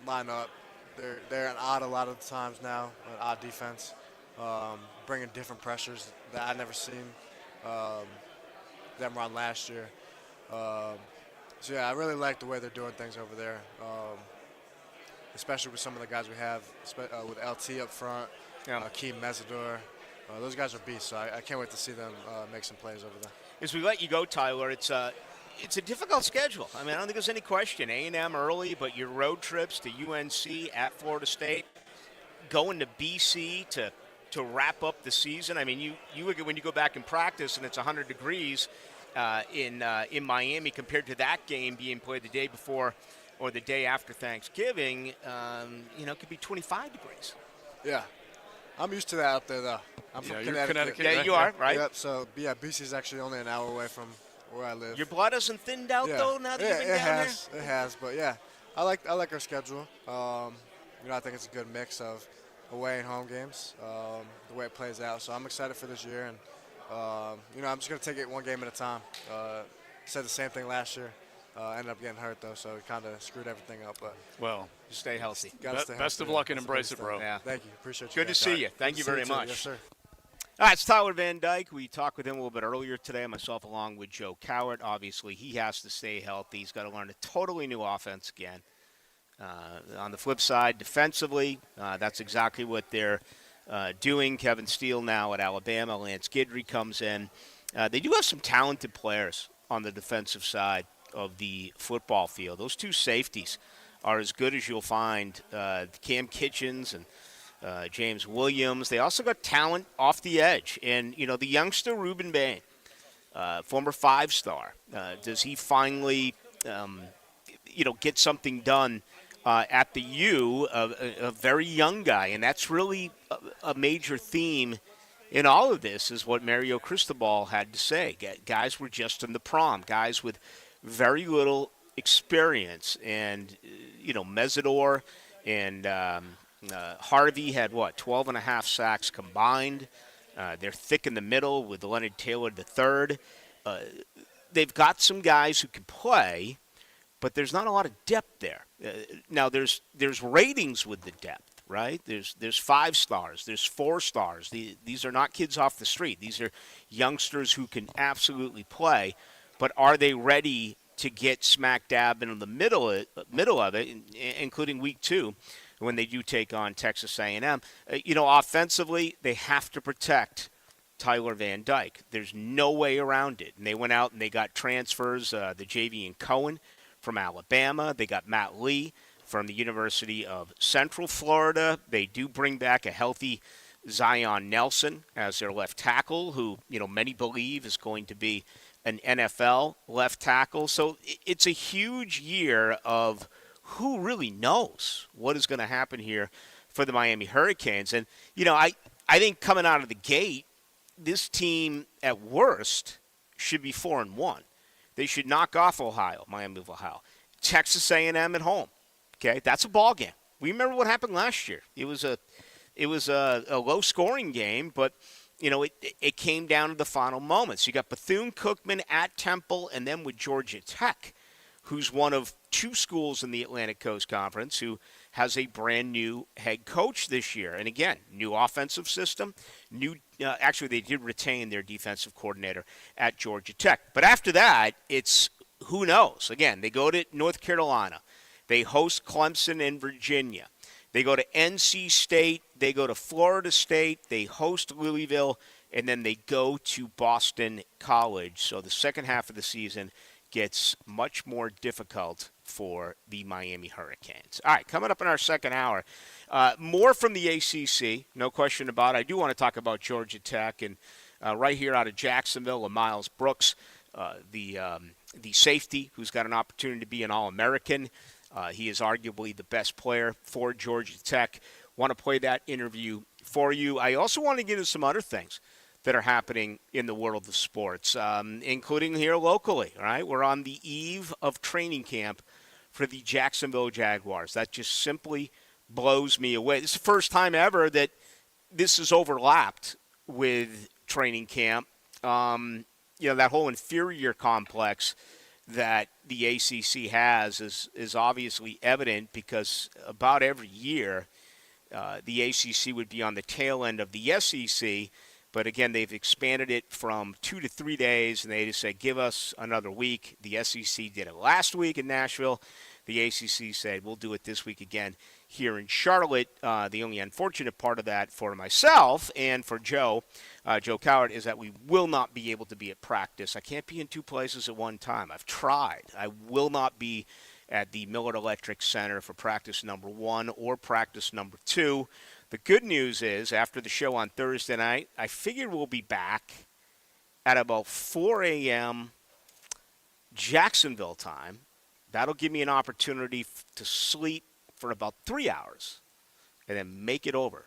line up. They're an odd a lot of the times now, an odd defense, bringing different pressures that I've never seen them run last year. So, yeah, I really like the way they're doing things over there, especially with some of the guys we have, with LT up front, Akeem Mesidor. Those guys are beasts, so I can't wait to see them make some plays over there. As we let you go, Tyler, it's a difficult schedule. I don't think there's any question. A&M early, but your road trips to UNC, at Florida State, going to BC to wrap up the season? I mean, you when you go back and practice and it's 100 degrees in Miami compared to that game being played the day before or the day after Thanksgiving, it could be 25 degrees. Yeah. I'm used to that up there, though. I'm from you're Connecticut. Yeah, you are, right? Yep, so, BC is actually only an hour away from where I live. Your blood hasn't thinned out, though, now that you've been down there? It has, but yeah. I like our schedule. I think it's a good mix of away and home games, the way it plays out. So I'm excited for this year, and I'm just gonna take it one game at a time. Said the same thing last year. Ended up getting hurt though, so it kind of screwed everything up. But just stay healthy. Best of luck and embrace it, bro. Yeah. Thank you. Appreciate you. Good to see you. Thank you very much. Yes, sir. All right, it's Tyler Van Dyke. We talked with him a little bit earlier today, myself along with Joe Cowart. Obviously, he has to stay healthy. He's got to learn a totally new offense again. On the flip side, defensively, that's exactly what they're doing. Kevin Steele now at Alabama. Lance Guidry comes in. They do have some talented players on the defensive side of the football field. Those two safeties are as good as you'll find. Cam Kitchens and James Williams. They also got talent off the edge. And, the youngster Reuben Bain, former five-star, does he finally, get something done at the U, a very young guy? And that's really a major theme in all of this is what Mario Cristobal had to say. Guys were just in the prom, guys with very little experience. And, Mesidor and Harvey had, 12 and a half sacks combined. They're thick in the middle with Leonard Taylor III. They've got some guys who can play, but there's not a lot of depth there. Now, there's ratings with the depth, right? There's 5 stars. There's 4 stars. These are not kids off the street. These are youngsters who can absolutely play, but are they ready to get smack dab in the middle of it, including week 2, when they do take on Texas A&M? Offensively, they have to protect Tyler Van Dyke. There's no way around it. And they went out and they got transfers, the JV and Cohen from Alabama. They got Matt Lee from the University of Central Florida. They do bring back a healthy Zion Nelson as their left tackle, who, many believe is going to be an NFL left tackle. So it's a huge year of who really knows what is going to happen here for the Miami Hurricanes. And, I think coming out of the gate, this team at worst should be 4-1. They should knock off Miami of Ohio. Texas A&M at home. Okay, that's a ball game. We remember what happened last year. It was a low-scoring game, but it came down to the final moments. You got Bethune-Cookman at Temple, and then with Georgia Tech, who's one of 2 schools in the Atlantic Coast Conference who has a brand new head coach this year. And again, new offensive system. Actually, they did retain their defensive coordinator at Georgia Tech. But after that, it's who knows. Again, they go to North Carolina. They host Clemson and Virginia. They go to NC State. They go to Florida State. They host Louisville. And then they go to Boston College. So the second half of the season gets much more difficult for the Miami Hurricanes. All right, coming up in our second hour, more from the ACC, no question about it. I do want to talk about Georgia Tech, and right here out of Jacksonville, Miles Brooks, the safety who's got an opportunity to be an All-American. He is arguably the best player for Georgia Tech. Want to play that interview for you. I also want to get into some other things that are happening in the world of sports, including here locally, right? We're on the eve of training camp for the Jacksonville Jaguars. That just simply blows me away. This is the first time ever that this is overlapped with training camp. That whole inferior complex that the ACC has is obviously evident because about every year the ACC would be on the tail end of the SEC. But again, they've expanded it from 2 to 3 days, and they just said, give us another week. The SEC did it last week in Nashville. The ACC said, we'll do it this week again here in Charlotte. The only unfortunate part of that for myself and for Joe Cowart, is that we will not be able to be at practice. I can't be in 2 places at one time. I've tried. I will not be at the Millard Electric Center for practice number 1 or practice number 2. The good news is, after the show on Thursday night, I figured we'll be back at about 4 a.m. Jacksonville time. That'll give me an opportunity to sleep for about 3 hours and then make it over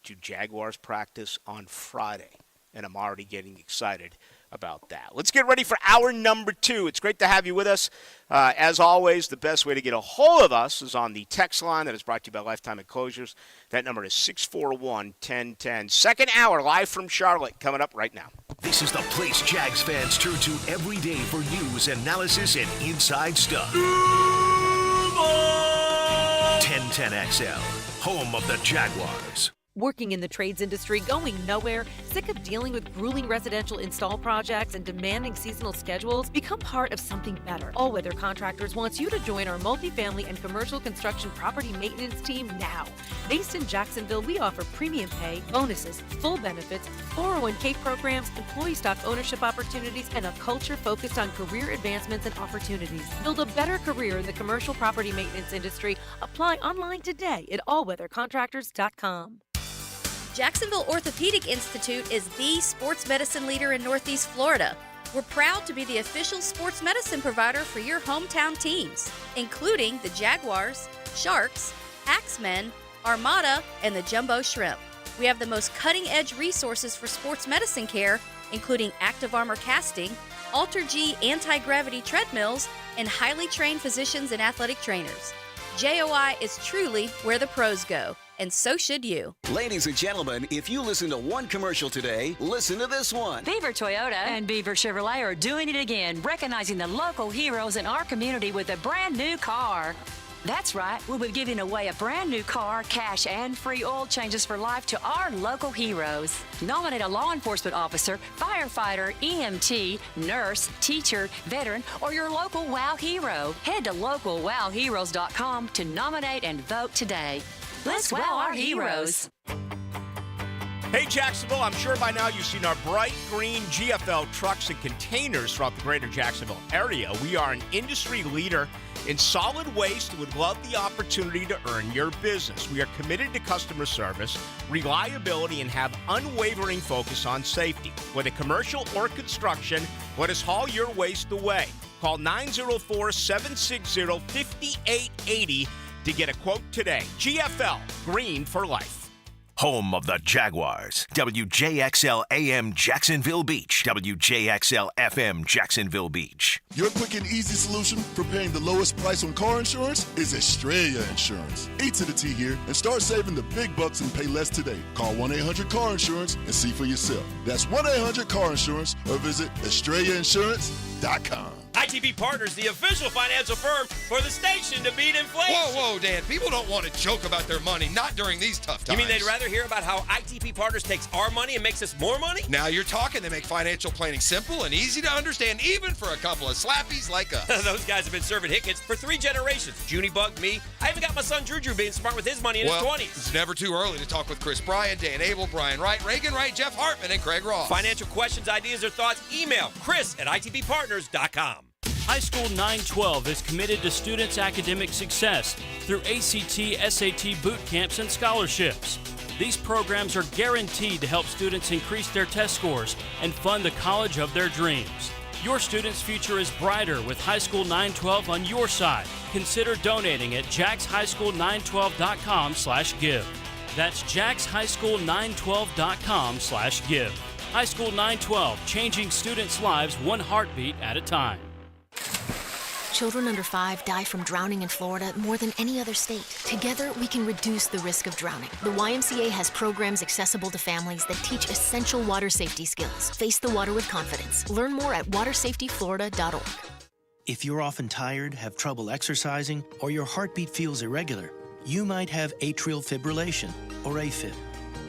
to Jaguars practice on Friday. And I'm already getting excited about that. Let's get ready for hour number 2. It's great to have you with us. As always, the best way to get a hold of us is on the text line that is brought to you by Lifetime Enclosures. That number is 641-1010. Second hour live from Charlotte coming up right now. This is the place Jags fans turn to every day for news, analysis, and inside stuff. 1010XL, home of the Jaguars. Working in the trades industry, going nowhere, sick of dealing with grueling residential install projects and demanding seasonal schedules? Become part of something better. All Weather Contractors wants you to join our multifamily and commercial construction property maintenance team now. Based in Jacksonville, we offer premium pay, bonuses, full benefits, 401k programs, employee stock ownership opportunities, and a culture focused on career advancements and opportunities. Build a better career in the commercial property maintenance industry. Apply online today at allweathercontractors.com. Jacksonville Orthopedic Institute is the sports medicine leader in Northeast Florida. We're proud to be the official sports medicine provider for your hometown teams, including the Jaguars, Sharks, Axemen, Armada, and the Jumbo Shrimp. We have the most cutting-edge resources for sports medicine care, including active armor casting, Alter-G anti-gravity treadmills, and highly trained physicians and athletic trainers. JOI is truly where the pros go. And so should you. Ladies and gentlemen, if you listen to one commercial today, listen to this one. Beaver Toyota and Beaver Chevrolet are doing it again, recognizing the local heroes in our community with a brand new car. That's right, we'll be giving away a brand new car, cash, and free oil changes for life to our local heroes. Nominate a law enforcement officer, firefighter, EMT, nurse, teacher, veteran, or your local WOW hero. Head to localwowheroes.com to nominate and vote today. Let's wow our heroes. Hey, Jacksonville, I'm sure by now you've seen our bright green GFL trucks and containers throughout the greater Jacksonville area. We are an industry leader in solid waste and would love the opportunity to earn your business. We are committed to customer service, reliability, and have unwavering focus on safety. Whether commercial or construction, let us haul your waste away. Call 904-760-5880 to get a quote today. GFL, green for life. Home of the Jaguars. WJXL AM Jacksonville Beach. WJXL FM Jacksonville Beach. Your quick and easy solution for paying the lowest price on car insurance is Estrella Insurance. E to the T here and start saving the big bucks and pay less today. Call 1-800-CAR-INSURANCE and see for yourself. That's 1-800-CAR-INSURANCE or visit EstrellaInsurance.com. ITP Partners, the official financial firm for the station to beat inflation. Whoa, Dan. People don't want to joke about their money, not during these tough times. You mean they'd rather hear about how ITP Partners takes our money and makes us more money? Now you're talking. They make financial planning simple and easy to understand, even for a couple of slappies like us. Those guys have been serving Hickets for 3 generations. Junie Bug, me. I even got my son Drew being smart with his money in his 20s. It's never too early to talk with Chris Bryan, Dan Abel, Brian Wright, Reagan Wright, Jeff Hartman, and Craig Ross. Financial questions, ideas, or thoughts, email chris@itppartners.com. High School 912 is committed to students' academic success through ACT, SAT boot camps and scholarships. These programs are guaranteed to help students increase their test scores and fund the college of their dreams. Your student's future is brighter with High School 912 on your side. Consider donating at jackshighschool912.com/give. That's jackshighschool912.com/give. High School 912, changing students' lives one heartbeat at a time. Children under 5 die from drowning in Florida more than any other state. Together, we can reduce the risk of drowning. The YMCA has programs accessible to families that teach essential water safety skills. Face the water with confidence. Learn more at watersafetyflorida.org. If you're often tired, have trouble exercising, or your heartbeat feels irregular, you might have atrial fibrillation, or AFib.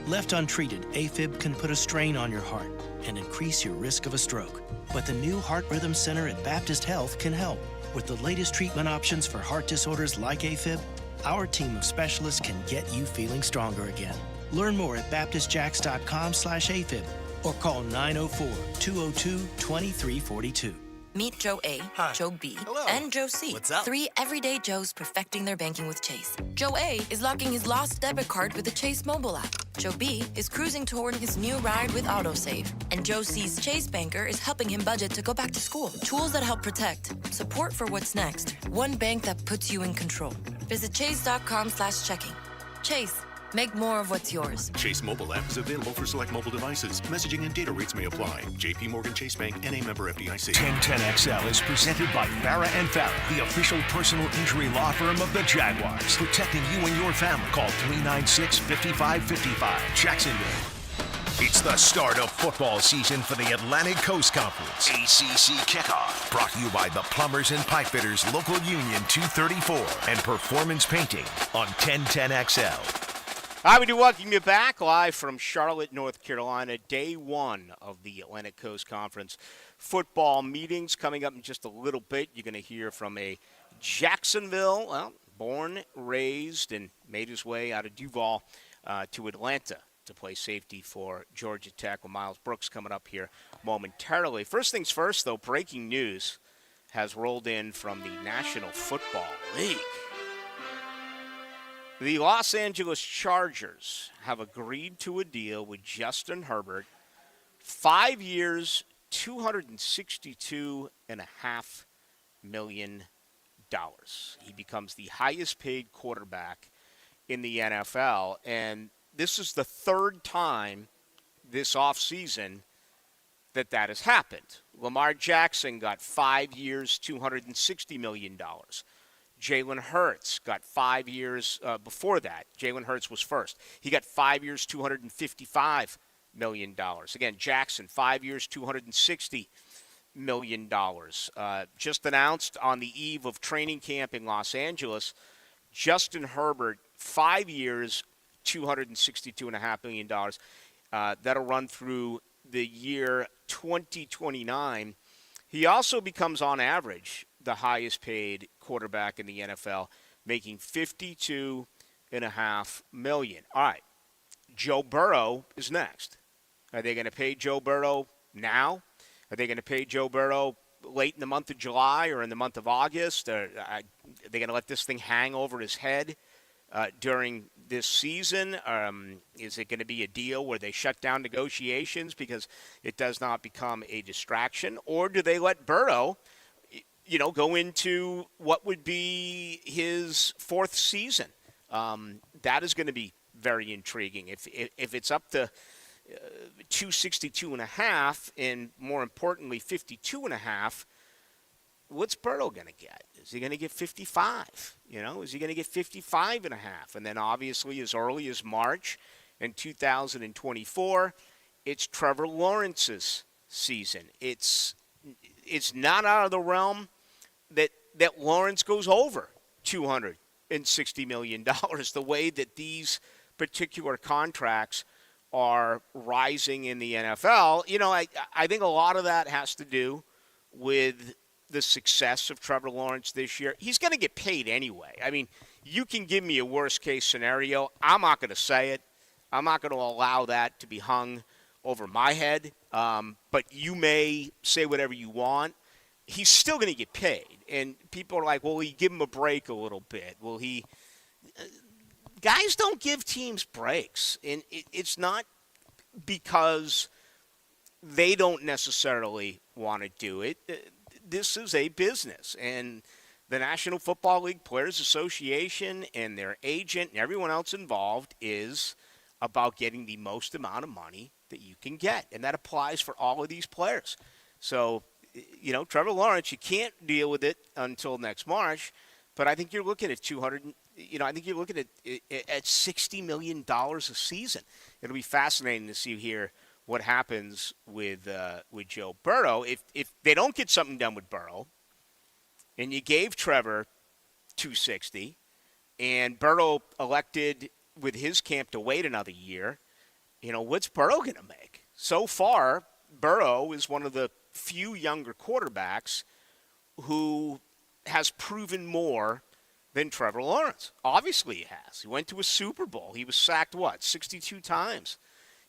Left untreated, AFib can put a strain on your heart and increase your risk of a stroke. But the new Heart Rhythm Center at Baptist Health can help. With the latest treatment options for heart disorders like AFib, our team of specialists can get you feeling stronger again. Learn more at baptistjacks.com/AFib or call 904-202-2342. Meet Joe A, Joe B, and Joe C. What's up? 3 everyday Joes perfecting their banking with Chase. Joe A is locking his lost debit card with the Chase mobile app. Joe B is cruising toward his new ride with AutoSave. And Joe C's Chase banker is helping him budget to go back to school. Tools that help protect. Support for what's next. One bank that puts you in control. Visit chase.com/checking. Chase. Make more of what's yours. Chase mobile app is available for select mobile devices. Messaging and data rates may apply. JP Morgan Chase Bank, N.A. member FDIC. 1010XL is presented by Farah and Farah, the official personal injury law firm of the Jaguars. Protecting you and your family. Call 396-5555. Jacksonville. It's the start of football season for the Atlantic Coast Conference. ACC kickoff. Brought to you by the Plumbers and Pipe Fitters Local Union 234 and Performance Painting on 1010XL. Hi, we do welcome you back live from Charlotte, North Carolina. Day one of the Atlantic Coast Conference football meetings coming up in just a little bit. You're going to hear from a Jacksonville, well, born, raised, and made his way out of Duval to Atlanta to play safety for Georgia Tech with Miles Brooks coming up here momentarily. First things first, though, breaking news has rolled in from the National Football League. The Los Angeles Chargers have agreed to a deal with Justin Herbert, 5 years, $262.5 million. He becomes the highest paid quarterback in the NFL, and this is the third time this offseason that has happened. Lamar Jackson got 5 years, $260 million. Jalen Hurts got 5 years before that. Jalen Hurts was first. He got 5 years, $255 million. Again, Jackson, 5 years, $260 million. Just announced on the eve of training camp in Los Angeles, Justin Herbert, 5 years, $262.5 million. That'll run through the year 2029. He also becomes, on average, the highest paid quarterback in the NFL, making $52.5 million. All right, Joe Burrow is next. Are they going to pay Joe Burrow now? Are they going to pay Joe Burrow late in the month of July or in the month of August? Are they going to let this thing hang over his head during this season? Is it going to be a deal where they shut down negotiations because it does not become a distraction? Or do they let Burrow go into what would be his fourth season? That is going to be very intriguing. If it's up to 262.5 and more importantly 52.5, what's Burrow going to get? Is he going to get 55? Is he going to get 55.5? And then obviously as early as March in 2024, it's Trevor Lawrence's season. It's not out of the realm that Lawrence goes over $260 million, the way that these particular contracts are rising in the NFL. I think a lot of that has to do with the success of Trevor Lawrence this year. He's going to get paid anyway. I mean, you can give me a worst-case scenario. I'm not going to say it. I'm not going to allow that to be hung over my head. But you may say whatever you want. He's still going to get paid. And people are like, well, will he give him a break a little bit? Will he – guys don't give teams breaks. And it's not because they don't necessarily want to do it. This is a business. And the National Football League Players Association and their agent and everyone else involved is about getting the most amount of money that you can get. And that applies for all of these players. So – Trevor Lawrence, you can't deal with it until next March, but I think you're looking at I think you're looking at $60 million a season. It'll be fascinating to see here what happens with Joe Burrow. If they don't get something done with Burrow, and you gave Trevor $260, and Burrow elected with his camp to wait another year, what's Burrow going to make? So far, Burrow is one of the few younger quarterbacks who has proven more than Trevor Lawrence. Obviously he has. He went to a Super Bowl. He was sacked, 62 times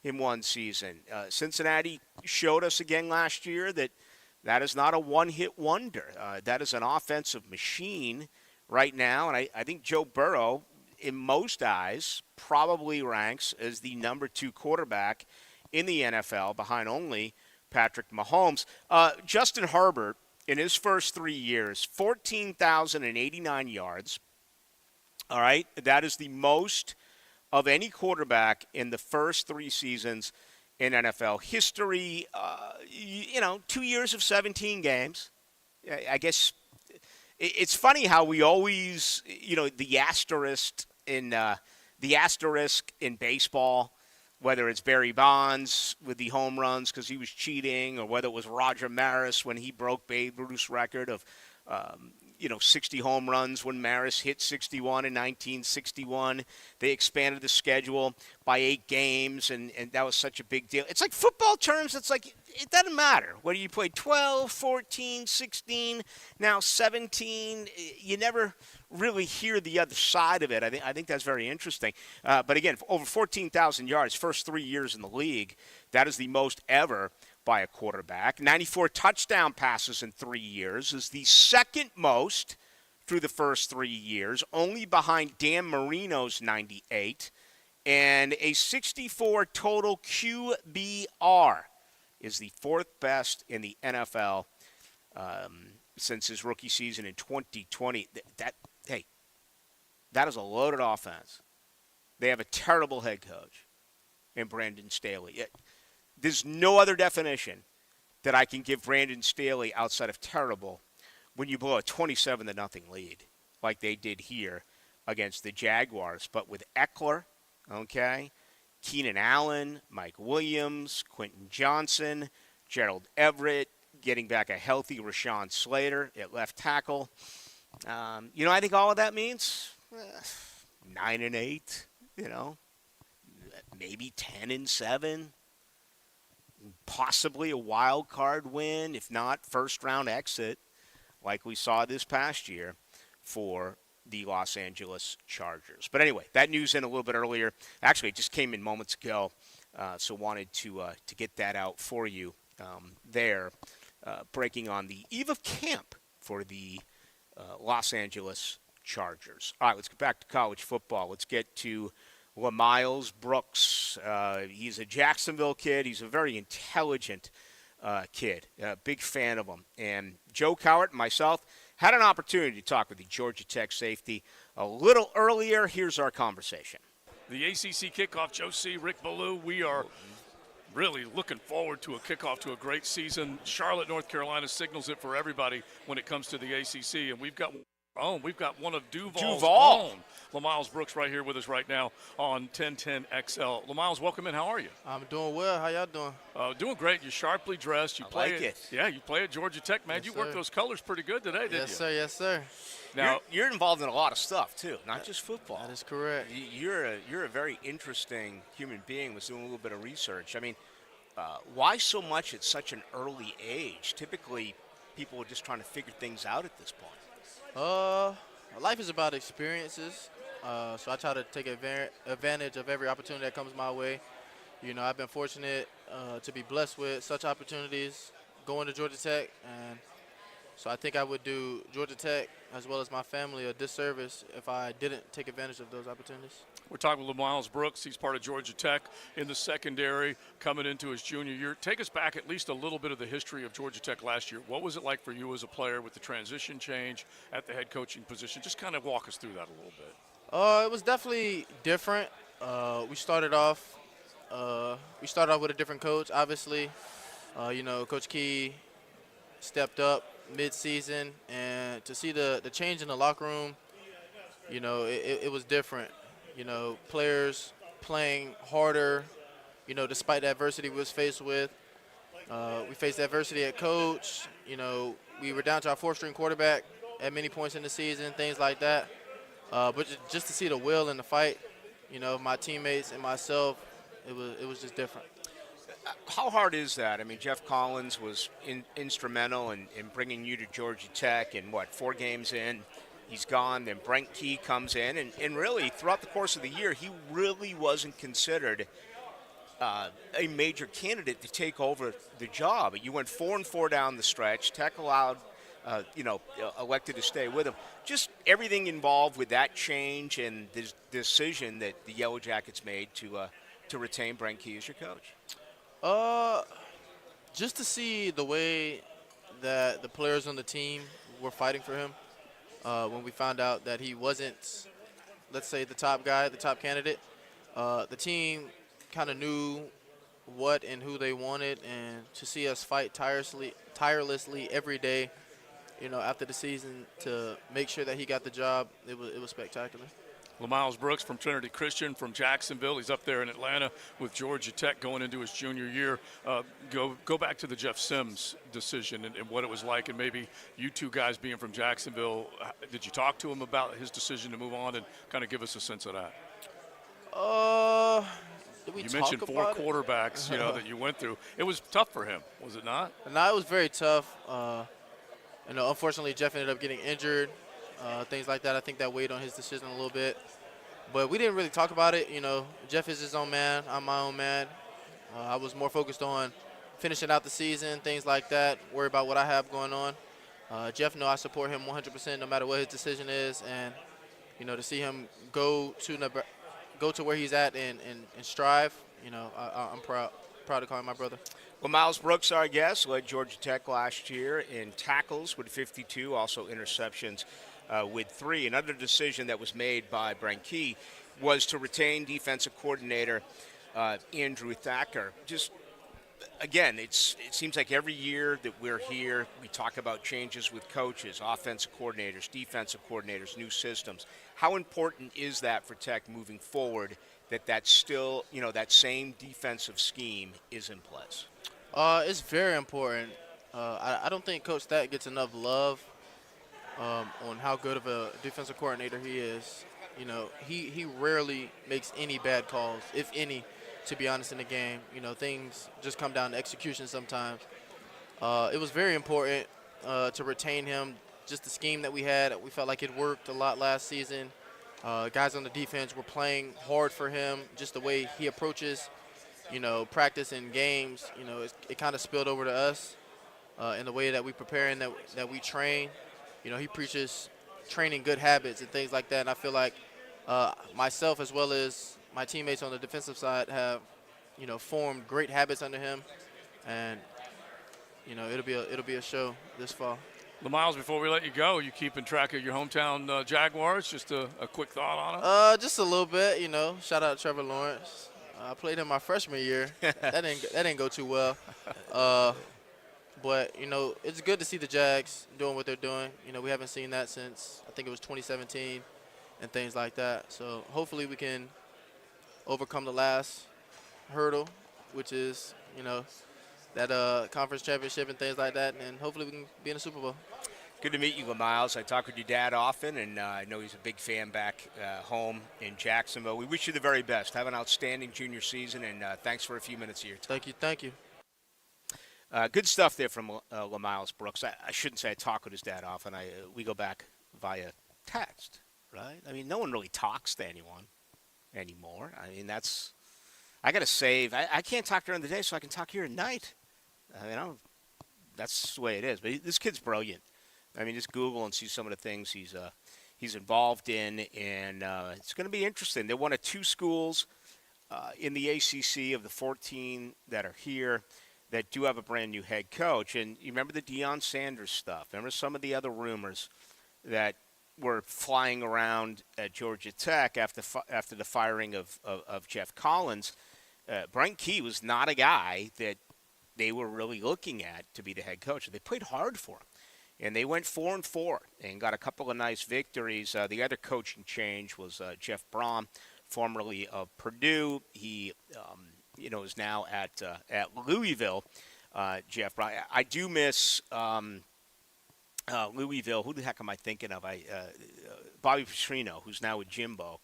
in one season. Cincinnati showed us again last year that That is not a one-hit wonder. That is an offensive machine right now, and I think Joe Burrow, in most eyes, probably ranks as the number 2 quarterback in the NFL, behind only Patrick Mahomes. Justin Herbert, in his first 3 years, 14,089 yards. All right, that is the most of any quarterback in the first 3 seasons in NFL history. 2 years of 17 games. I guess it's funny how we always, the asterisk in baseball, whether it's Barry Bonds with the home runs because he was cheating, or whether it was Roger Maris when he broke Babe Ruth's record of 60 home runs when Maris hit 61 in 1961. They expanded the schedule by 8 games, and that was such a big deal. It's like football terms. It's like it doesn't matter whether you play 12, 14, 16, now 17. You never really hear the other side of it. I think that's very interesting. But again, over 14,000 yards, first 3 years in the league, that is the most ever by a quarterback. 94 touchdown passes in 3 years is the second most through the first 3 years, only behind Dan Marino's 98. And a 64 total QBR is the 4th best in the NFL since his rookie season in 2020. That is a loaded offense. They have a terrible head coach in Brandon Staley. There's no other definition that I can give Brandon Staley outside of terrible when you blow a 27-0 lead like they did here against the Jaguars. But with Eckler, Keenan Allen, Mike Williams, Quentin Johnson, Gerald Everett, getting back a healthy Rashawn Slater at left tackle. I think all of that means 9-8, maybe 10-7. Possibly a wild card win, if not first-round exit, like we saw this past year for the Los Angeles Chargers. But anyway, that news in a little bit earlier. Actually, it just came in moments ago, so wanted to get that out for you there, breaking on the eve of camp for the Los Angeles Chargers. All right, let's get back to college football. Let's get to LaMiles Brooks. He's a Jacksonville kid. He's a very intelligent kid. Big fan of him. And Joe Cowart and myself had an opportunity to talk with the Georgia Tech safety a little earlier. Here's our conversation. The ACC kickoff, Joe C., Rick Ballou, we are really looking forward to a kickoff to a great season. Charlotte, North Carolina signals it for everybody when it comes to the ACC, and we've got one of Duval's own. LaMiles Brooks right here with us right now on 1010 XL. LaMiles, welcome in. How are you? I'm doing well. How y'all doing? Doing great. You're sharply dressed. You play like it. Yeah, you play at Georgia Tech, man. Yes, you worked those colors pretty good today, didn't you? Yes, sir. Yes, sir. Now you're involved in a lot of stuff too, not just football. That is correct. You're a very interesting human being. Was doing a little bit of research. I mean, why so much at such an early age? Typically, people are just trying to figure things out at this point. Life is about experiences, so I try to take advantage of every opportunity that comes my way. I've been fortunate to be blessed with such opportunities going to Georgia Tech, and so I think I would do Georgia Tech as well as my family a disservice if I didn't take advantage of those opportunities. We're talking with LaMiles Brooks. He's part of Georgia Tech in the secondary, coming into his junior year. Take us back at least a little bit of the history of Georgia Tech last year. What was it like for you as a player with the transition change at the head coaching position? Just kind of walk us through that a little bit. It was definitely different. We started off with a different coach, obviously. Coach Key stepped up mid-season, and to see the change in the locker room, it was different. Players playing harder, despite the adversity we was faced with. We faced adversity at coach. We were down to our 4th-string quarterback at many points in the season, things like that. But just to see the will and the fight, my teammates and myself, it was just different. How hard is that? I mean, Jeff Collins was instrumental in bringing you to Georgia Tech, and 4 games in, he's gone. Then Brent Key comes in, and really throughout the course of the year, he really wasn't considered a major candidate to take over the job. You went 4-4 down the stretch. Tech allowed, elected to stay with him. Just everything involved with that change and this decision that the Yellow Jackets made to retain Brent Key as your coach. Just to see the way that the players on the team were fighting for him when we found out that he wasn't, let's say, the top guy, the top candidate. The team kind of knew what and who they wanted, and to see us fight tirelessly every day, after the season to make sure that he got the job, it was spectacular. LaMiles Brooks from Trinity Christian from Jacksonville. He's up there in Atlanta with Georgia Tech going into his junior year. Go back to the Jeff Sims decision and what it was like, and maybe you two guys being from Jacksonville, did you talk to him about his decision to move on and kind of give us a sense of that? You mentioned four quarterbacks, that you went through. It was tough for him, was it not? No, it was very tough. Unfortunately, Jeff ended up getting injured, things like that. I think that weighed on his decision a little bit. But we didn't really talk about it. Jeff is his own man. I'm my own man. I was more focused on finishing out the season, things like that, worry about what I have going on. Jeff knows I support him 100% no matter what his decision is. And, to see him go to where he's at and strive, I'm proud to call him my brother. Well, Miles Brooks, our guest, led Georgia Tech last year in tackles with 52, also interceptions with 3. Another decision that was made by Brent Key was to retain defensive coordinator Andrew Thacker. Just, again, it seems like every year that we're here, we talk about changes with coaches, offensive coordinators, defensive coordinators, new systems. How important is that for Tech moving forward, that still, that same defensive scheme is in place? It's very important. I don't think Coach Thack gets enough love on how good of a defensive coordinator he is. He rarely makes any bad calls, if any, to be honest, in the game. Things just come down to execution sometimes. It was very important to retain him. Just the scheme that we had, we felt like it worked a lot last season. Guys on the defense were playing hard for him, just the way he approaches, practice and games. It kind of spilled over to us in the way that we prepare and that we train. He preaches training good habits and things like that. And I feel like myself as well as my teammates on the defensive side have, formed great habits under him. And, it'll be a show this fall. LaMiles, before we let you go, you keeping track of your hometown Jaguars? Just a quick thought on them? Just a little bit, Shout out to Trevor Lawrence. I played him my freshman year. that didn't go too well. But, it's good to see the Jags doing what they're doing. We haven't seen that since, I think it was 2017 and things like that. So hopefully we can overcome the last hurdle, which is, that conference championship and things like that, and hopefully we can be in the Super Bowl. Good to meet you, LaMiles. I talk with your dad often, and I know he's a big fan back home in Jacksonville. We wish you the very best. Have an outstanding junior season, and thanks for a few minutes of your time. Thank you. Good stuff there from LaMiles Brooks. I shouldn't say I talk with his dad often. We go back via text, right? I mean, no one really talks to anyone anymore. I mean, I got to save. I can't talk during the day, so I can talk here at night. That's the way it is. But this kid's brilliant. I mean, just Google and see some of the things he's involved in, and it's going to be interesting. They're one of 2 schools in the ACC of the 14 that are here that do have a brand new head coach. And you remember the Deion Sanders stuff. Remember some of the other rumors that were flying around at Georgia Tech after the firing of Jeff Collins. Brent Key was not a guy that they were really looking at to be the head coach. They played hard for him. And they went 4-4 and got a couple of nice victories. The other coaching change was Jeff Brom, formerly of Purdue. He, is now at Louisville. Jeff Brom. I do miss Louisville. Who the heck am I thinking of? Bobby Petrino, who's now with Jimbo.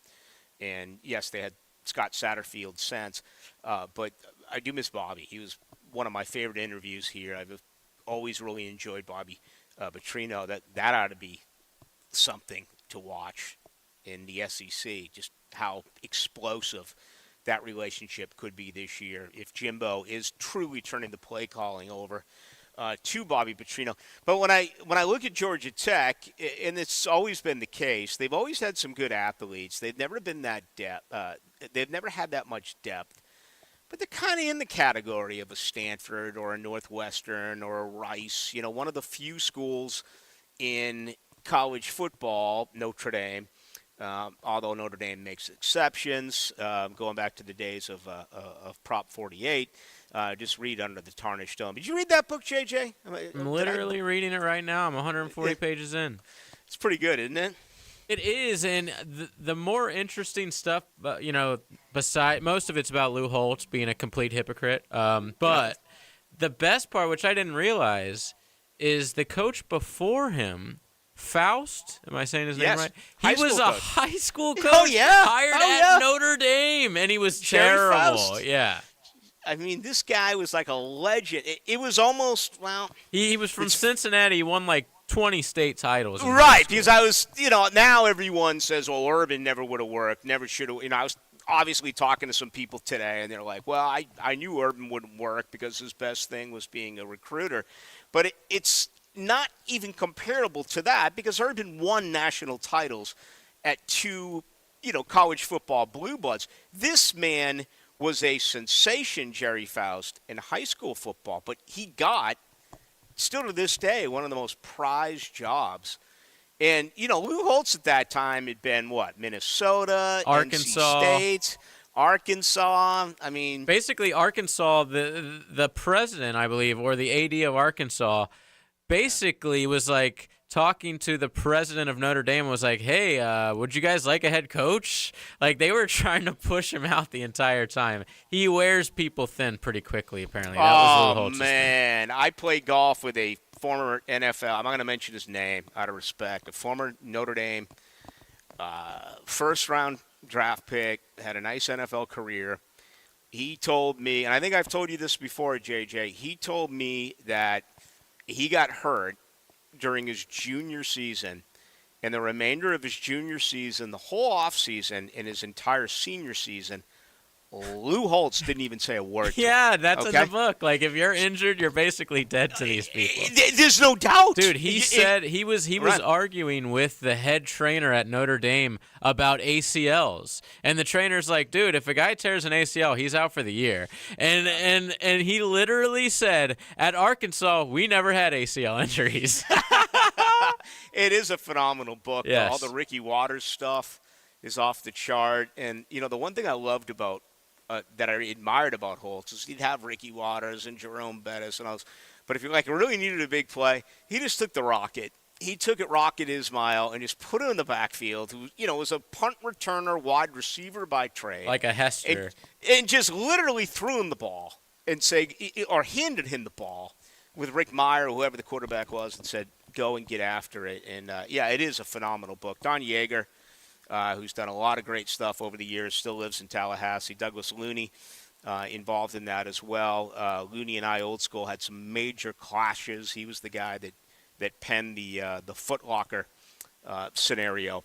And yes, they had Scott Satterfield since, but I do miss Bobby. He was one of my favorite interviews here. I've always really enjoyed Bobby Petrino. That ought to be something to watch in the SEC, just how explosive that relationship could be this year if Jimbo is truly turning the play calling over to Bobby Petrino. But when I look at Georgia Tech, and it's always been the case, they've always had some good athletes. They've never been that depth. They've never had that much depth. But they're kind of in the category of a Stanford or a Northwestern or a Rice. You know, one of the few schools in college football, Notre Dame, although Notre Dame makes exceptions, going back to the days of Prop 48. Just read Under the Tarnished Dome. Did you read that book, JJ? I'm literally reading it right now. I'm 140 pages in. It's pretty good, isn't it? It is, and the more interesting stuff, beside most of it's about Lou Holtz being a complete hypocrite. But the best part, which I didn't realize, is the coach before him, Faust. Am I saying his name right? He was a high school coach. Oh yeah, hired at Notre Dame, and he was terrible. Faust. Yeah. I mean, this guy was like a legend. It was almost, well... He was from Cincinnati. He won like 20 state titles. Right, because I was, now everyone says, well, Urban never would have worked, never should have. I was obviously talking to some people today, and they're like, well, I knew Urban wouldn't work because his best thing was being a recruiter. But it's not even comparable to that because Urban won national titles at two, college football blue bloods. This man was a sensation, Jerry Faust, in high school football, but he got, still to this day, one of the most prized jobs. And, Lou Holtz at that time had been, Minnesota, Arkansas. NC State, Arkansas. I mean, basically Arkansas, the president, I believe, or the AD of Arkansas, basically was like talking to the president of Notre Dame, was like, hey, would you guys like a head coach? Like, they were trying to push him out the entire time. He wears people thin pretty quickly, apparently. That was Lou Holtz's man. I played golf with a former NFL, I'm not going to mention his name out of respect, a former Notre Dame first-round draft pick, had a nice NFL career. He told me, and I think I've told you this before, JJ, he told me that he got hurt during his junior season, and the remainder of his junior season, the whole offseason, and his entire senior season, Lou Holtz didn't even say a word to him. That's in the book. Like, if you're injured, you're basically dead to these people. There's no doubt. Dude, he said he was arguing with the head trainer at Notre Dame about ACLs. And the trainer's like, dude, if a guy tears an ACL, he's out for the year. And he literally said, at Arkansas, we never had ACL injuries. It is a phenomenal book. Yes. All the Ricky Waters stuff is off the chart. And, the one thing I loved about that I admired about Holtz is he'd have Ricky Waters and Jerome Bettis and all those. But if you really needed a big play, he just took the rocket. He took it Rocket Ismail and just put it in the backfield, who, was a punt returner, wide receiver by trade. Like a Hester. And just literally threw him the ball or handed him the ball with Rick Meyer, whoever the quarterback was, and said, go and get after it. And, it is a phenomenal book. Don Yeager, who's done a lot of great stuff over the years, still lives in Tallahassee. Douglas Looney involved in that as well. Looney and I, old school, had some major clashes. He was the guy that penned the Foot Locker scenario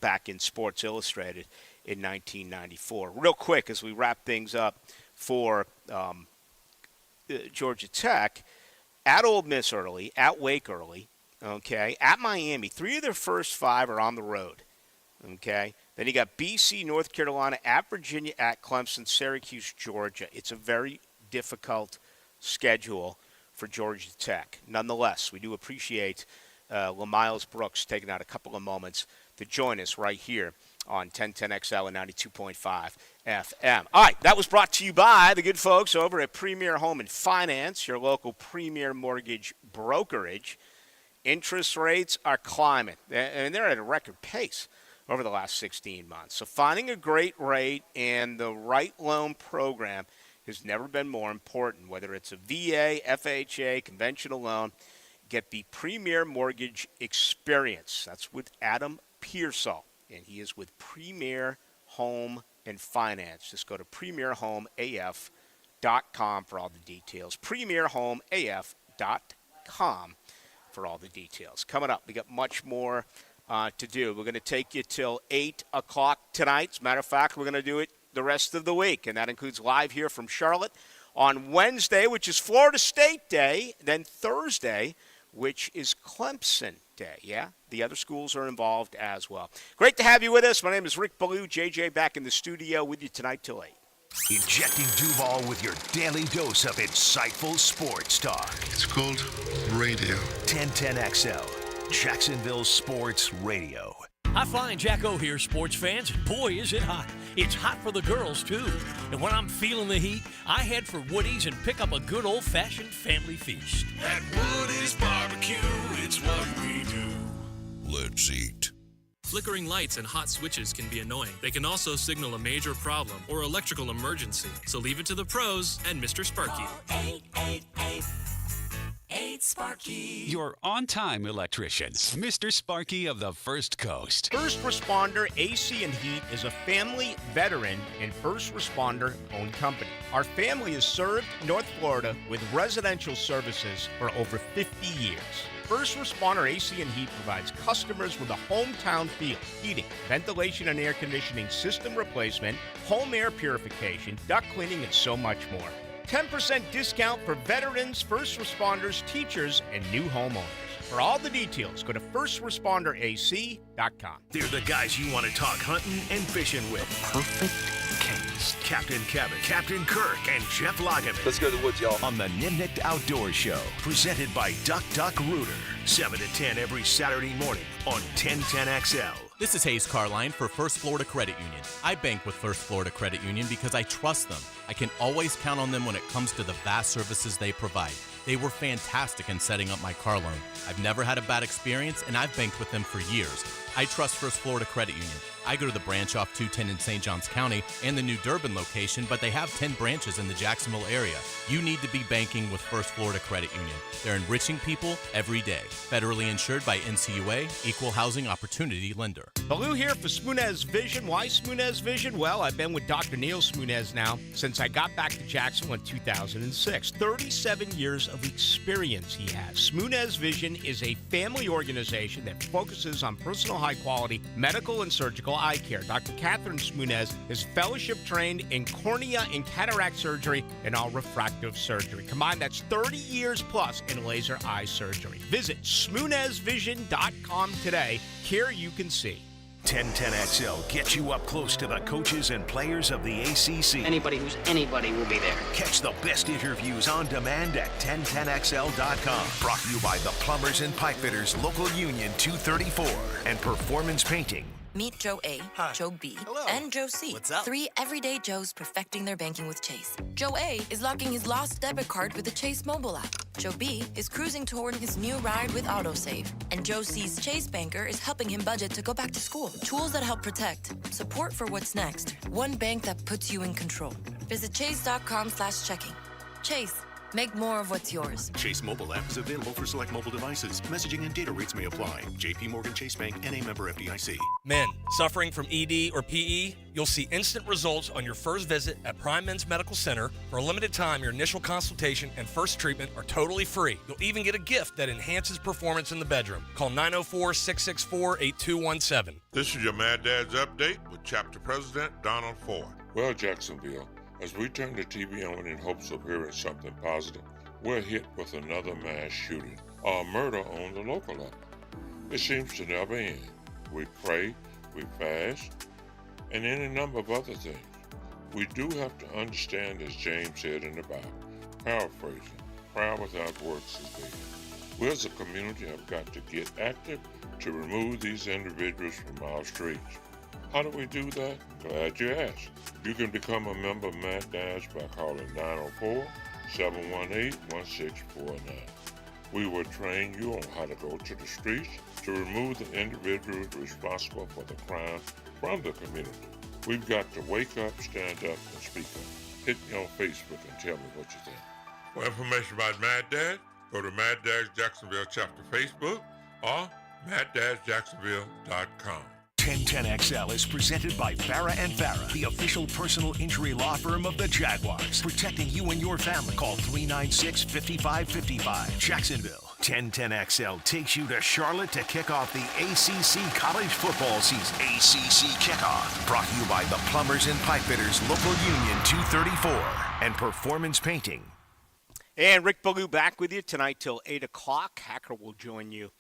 back in Sports Illustrated in 1994. Real quick, as we wrap things up for Georgia Tech, at Ole Miss early, at Wake early, okay, at Miami. 3 of their first 5 are on the road. Okay. Then you got BC, North Carolina, at Virginia, at Clemson, Syracuse, Georgia. It's a very difficult schedule for Georgia Tech. Nonetheless, we do appreciate LaMiles Brooks taking out a couple of moments to join us right here on 1010XL and 92.5 FM. All right, that was brought to you by the good folks over at Premier Home and Finance, your local premier mortgage brokerage. Interest rates are climbing, and they're at a record pace over the last 16 months. So finding a great rate and the right loan program has never been more important, whether it's a VA, FHA, conventional loan. Get the Premier Mortgage Experience. That's with Adam Pearsall, and he is with Premier Home and Finance. Just go to premierhomeaf.com for all the details. premierhomeaf.com for all the details. Coming up, we got much more to do. We're going to take you till 8 o'clock tonight. As a matter of fact, we're going to do it the rest of the week, and that includes live here from Charlotte on Wednesday, which is Florida State Day, then Thursday, which is Clemson Day. Yeah, the other schools are involved as well. Great to have you with us. My name is Rick Ballou. JJ back in the studio with you tonight till 8. Injecting Duval with your daily dose of insightful sports talk. It's called radio. 1010XL, Jacksonville Sports Radio. Hi, Flying Jacko here, sports fans. Boy, is it hot. It's hot for the girls, too. And when I'm feeling the heat, I head for Woody's and pick up a good old-fashioned family feast. At Woody's Barbecue, it's what we do. Let's eat. Flickering lights and hot switches can be annoying. They can also signal a major problem or electrical emergency. So leave it to the pros and Mr. Sparky. 8 Sparky. Your on-time electrician, Mr. Sparky of the First Coast. First Responder AC and Heat is a family, veteran, and first responder-owned company. Our family has served North Florida with residential services for over 50 years. First Responder AC and Heat provides customers with a hometown feel, heating, ventilation and air conditioning system replacement, home air purification, duct cleaning, and so much more. 10% discount for veterans, first responders, teachers, and new homeowners. For all the details, go to firstresponderac.com. They're the guys you want to talk hunting and fishing with. Perfect case. Captain Kevin, Captain Kirk, and Jeff Lageman. Let's go to the woods, y'all. On the Nimnik Outdoor Show, presented by Duck Duck Rooter. 7 to 10 every Saturday morning on 1010XL. This is Hayes Carline for First Florida Credit Union. I bank with First Florida Credit Union because I trust them. I can always count on them when it comes to the vast services they provide. They were fantastic in setting up my car loan. I've never had a bad experience, and I've banked with them for years. I trust First Florida Credit Union. I go to the branch off 210 in St. Johns County and the New Durban location, but they have 10 branches in the Jacksonville area. You need to be banking with First Florida Credit Union. They're enriching people every day. Federally insured by NCUA, Equal Housing Opportunity Lender. Ballou here for Smunez Vision. Why Smunez Vision? Well, I've been with Dr. Neil Smunez now since I got back to Jacksonville in 2006. 37 years of experience he has. Smunez Vision is a family organization that focuses on personal high-quality medical and surgical eye care. Dr. Catherine Smunez is fellowship trained in cornea and cataract surgery and all refractive surgery. Combined, that's 30 years plus in laser eye surgery. Visit SmunezVision.com today. Here you can see. 1010XL gets you up close to the coaches and players of the ACC. Anybody who's anybody will be there. Catch the best interviews on demand at 1010XL.com. Brought to you by the Plumbers and Pipefitters Local Union 234 and Performance Painting. Meet Joe A, Hi. Joe B, Hello. and Joe C. What's up? 3 everyday Joes perfecting their banking with Chase. Joe A is locking his lost debit card with the Chase mobile app. Joe B is cruising toward his new ride with autosave. And Joe C's Chase banker is helping him budget to go back to school. Tools that help protect. Support for what's next. One bank that puts you in control. Visit chase.com/checking. Chase. Make more of what's yours. Chase mobile app is available for select mobile devices. Messaging and data rates may apply. JP Morgan Chase Bank, N.A. member FDIC. Men suffering from ED or PE, you'll see instant results on your first visit at Prime Men's Medical Center. For a limited time, your initial consultation and first treatment are totally free. You'll even get a gift that enhances performance in the bedroom. Call 904-664-8217. This is your Mad Dad's Update with Chapter President Donald Ford. Well, Jacksonville, as we turn the TV on in hopes of hearing something positive, we're hit with another mass shooting or murder on the local level. It seems to never end. We pray, we fast, and any number of other things. We do have to understand, as James said in the Bible, paraphrasing, prayer without works is dead. We as a community have got to get active to remove these individuals from our streets. How do we do that? Glad you asked. You can become a member of Mad Dash by calling 904-718-1649. We will train you on how to go to the streets to remove the individuals responsible for the crime from the community. We've got to wake up, stand up, and speak up. Hit me on Facebook and tell me what you think. For information about Mad Dash, go to Mad Dash Jacksonville Chapter Facebook or maddashjacksonville.com. 1010XL is presented by Farah & Farah, the official personal injury law firm of the Jaguars. Protecting you and your family. Call 396-5555. Jacksonville, 1010XL takes you to Charlotte to kick off the ACC college football season. ACC Kickoff, brought to you by the Plumbers and Pipefitters Local Union 234 and Performance Painting. And Rick Ballou back with you tonight till 8 o'clock. Hacker will join you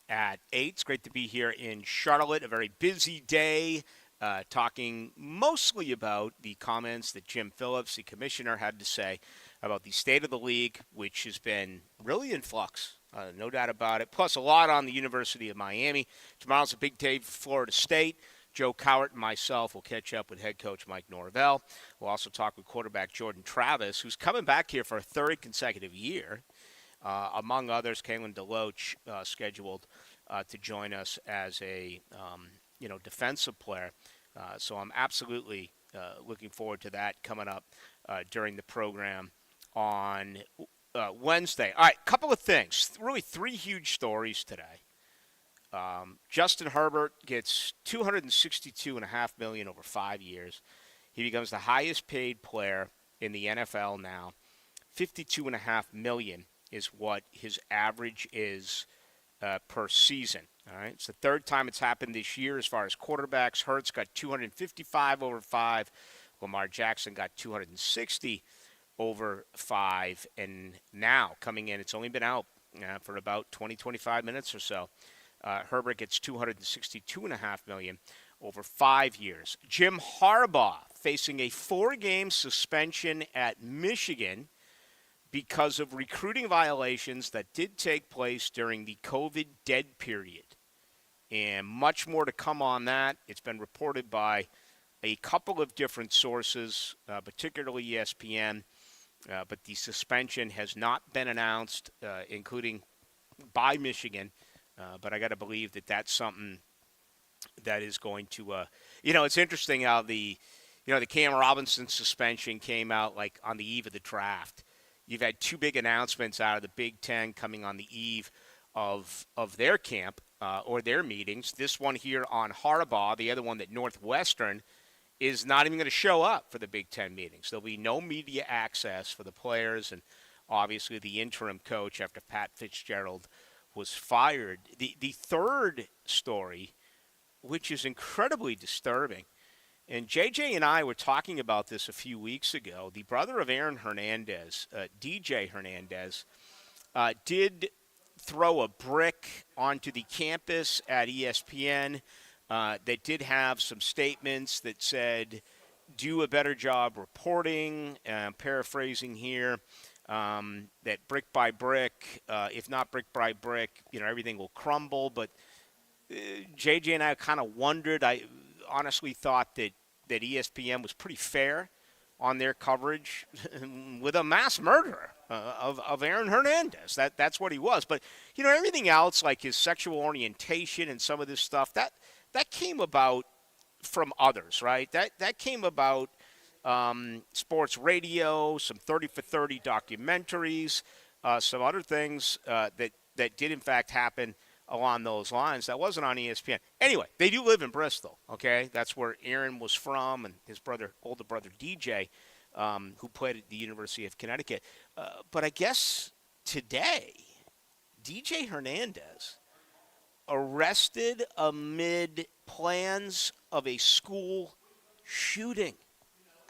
at 8. It's great to be here in Charlotte, a very busy day, talking mostly about the comments that Jim Phillips, the commissioner, had to say about the state of the league, which has been really in flux, no doubt about it. Plus a lot on the University of Miami. Tomorrow's a big day for Florida State. Joe Cowart and myself will catch up with head coach Mike Norvell. We'll also talk with quarterback Jordan Travis, who's coming back here for a third consecutive year. Among others, Kalen DeLoach scheduled to join us as a defensive player. So I'm absolutely looking forward to that coming up during the program on Wednesday. All right, couple of things. Really three huge stories today. Justin Herbert gets $262.5 million over 5 years. He becomes the highest paid player in the NFL now. $52.5 million is what his average is per season. All right, it's the third time it's happened this year as far as quarterbacks. Hurts got 255 over 5. Lamar Jackson got 260 over 5. And now coming in, it's only been out for about 20, 25 minutes or so. Herbert gets $262.5 million over 5 years. Jim Harbaugh facing a 4-game suspension at Michigan because of recruiting violations that did take place during the COVID dead period. And much more to come on that. It's been reported by a couple of different sources, particularly ESPN, but the suspension has not been announced, including by Michigan. But I got to believe that that's something that is going to, it's interesting how the Cam Robinson suspension came out like on the eve of the draft. You've had two big announcements out of the Big Ten coming on the eve of their camp or their meetings. This one here on Harbaugh, the other one that Northwestern is not even going to show up for the Big Ten meetings. There'll be no media access for the players and obviously the interim coach after Pat Fitzgerald was fired. The third story, which is incredibly disturbing, and JJ and I were talking about this a few weeks ago. The brother of Aaron Hernandez, DJ Hernandez, did throw a brick onto the campus at ESPN that did have some statements that said, do a better job reporting, paraphrasing here, that brick by brick, if not brick by brick, everything will crumble. But JJ and I kind of wondered. I honestly thought that ESPN was pretty fair on their coverage with a mass murderer of Aaron Hernandez. That's what he was. But, everything else, like his sexual orientation and some of this stuff, that came about from others, right? That came about sports radio, some 30 for 30 documentaries, some other things that did in fact happen along those lines. That wasn't on ESPN. Anyway, they do live in Bristol, okay? That's where Aaron was from, and his older brother DJ, who played at the University of Connecticut. But I guess today, DJ Hernandez arrested amid plans of a school shooting.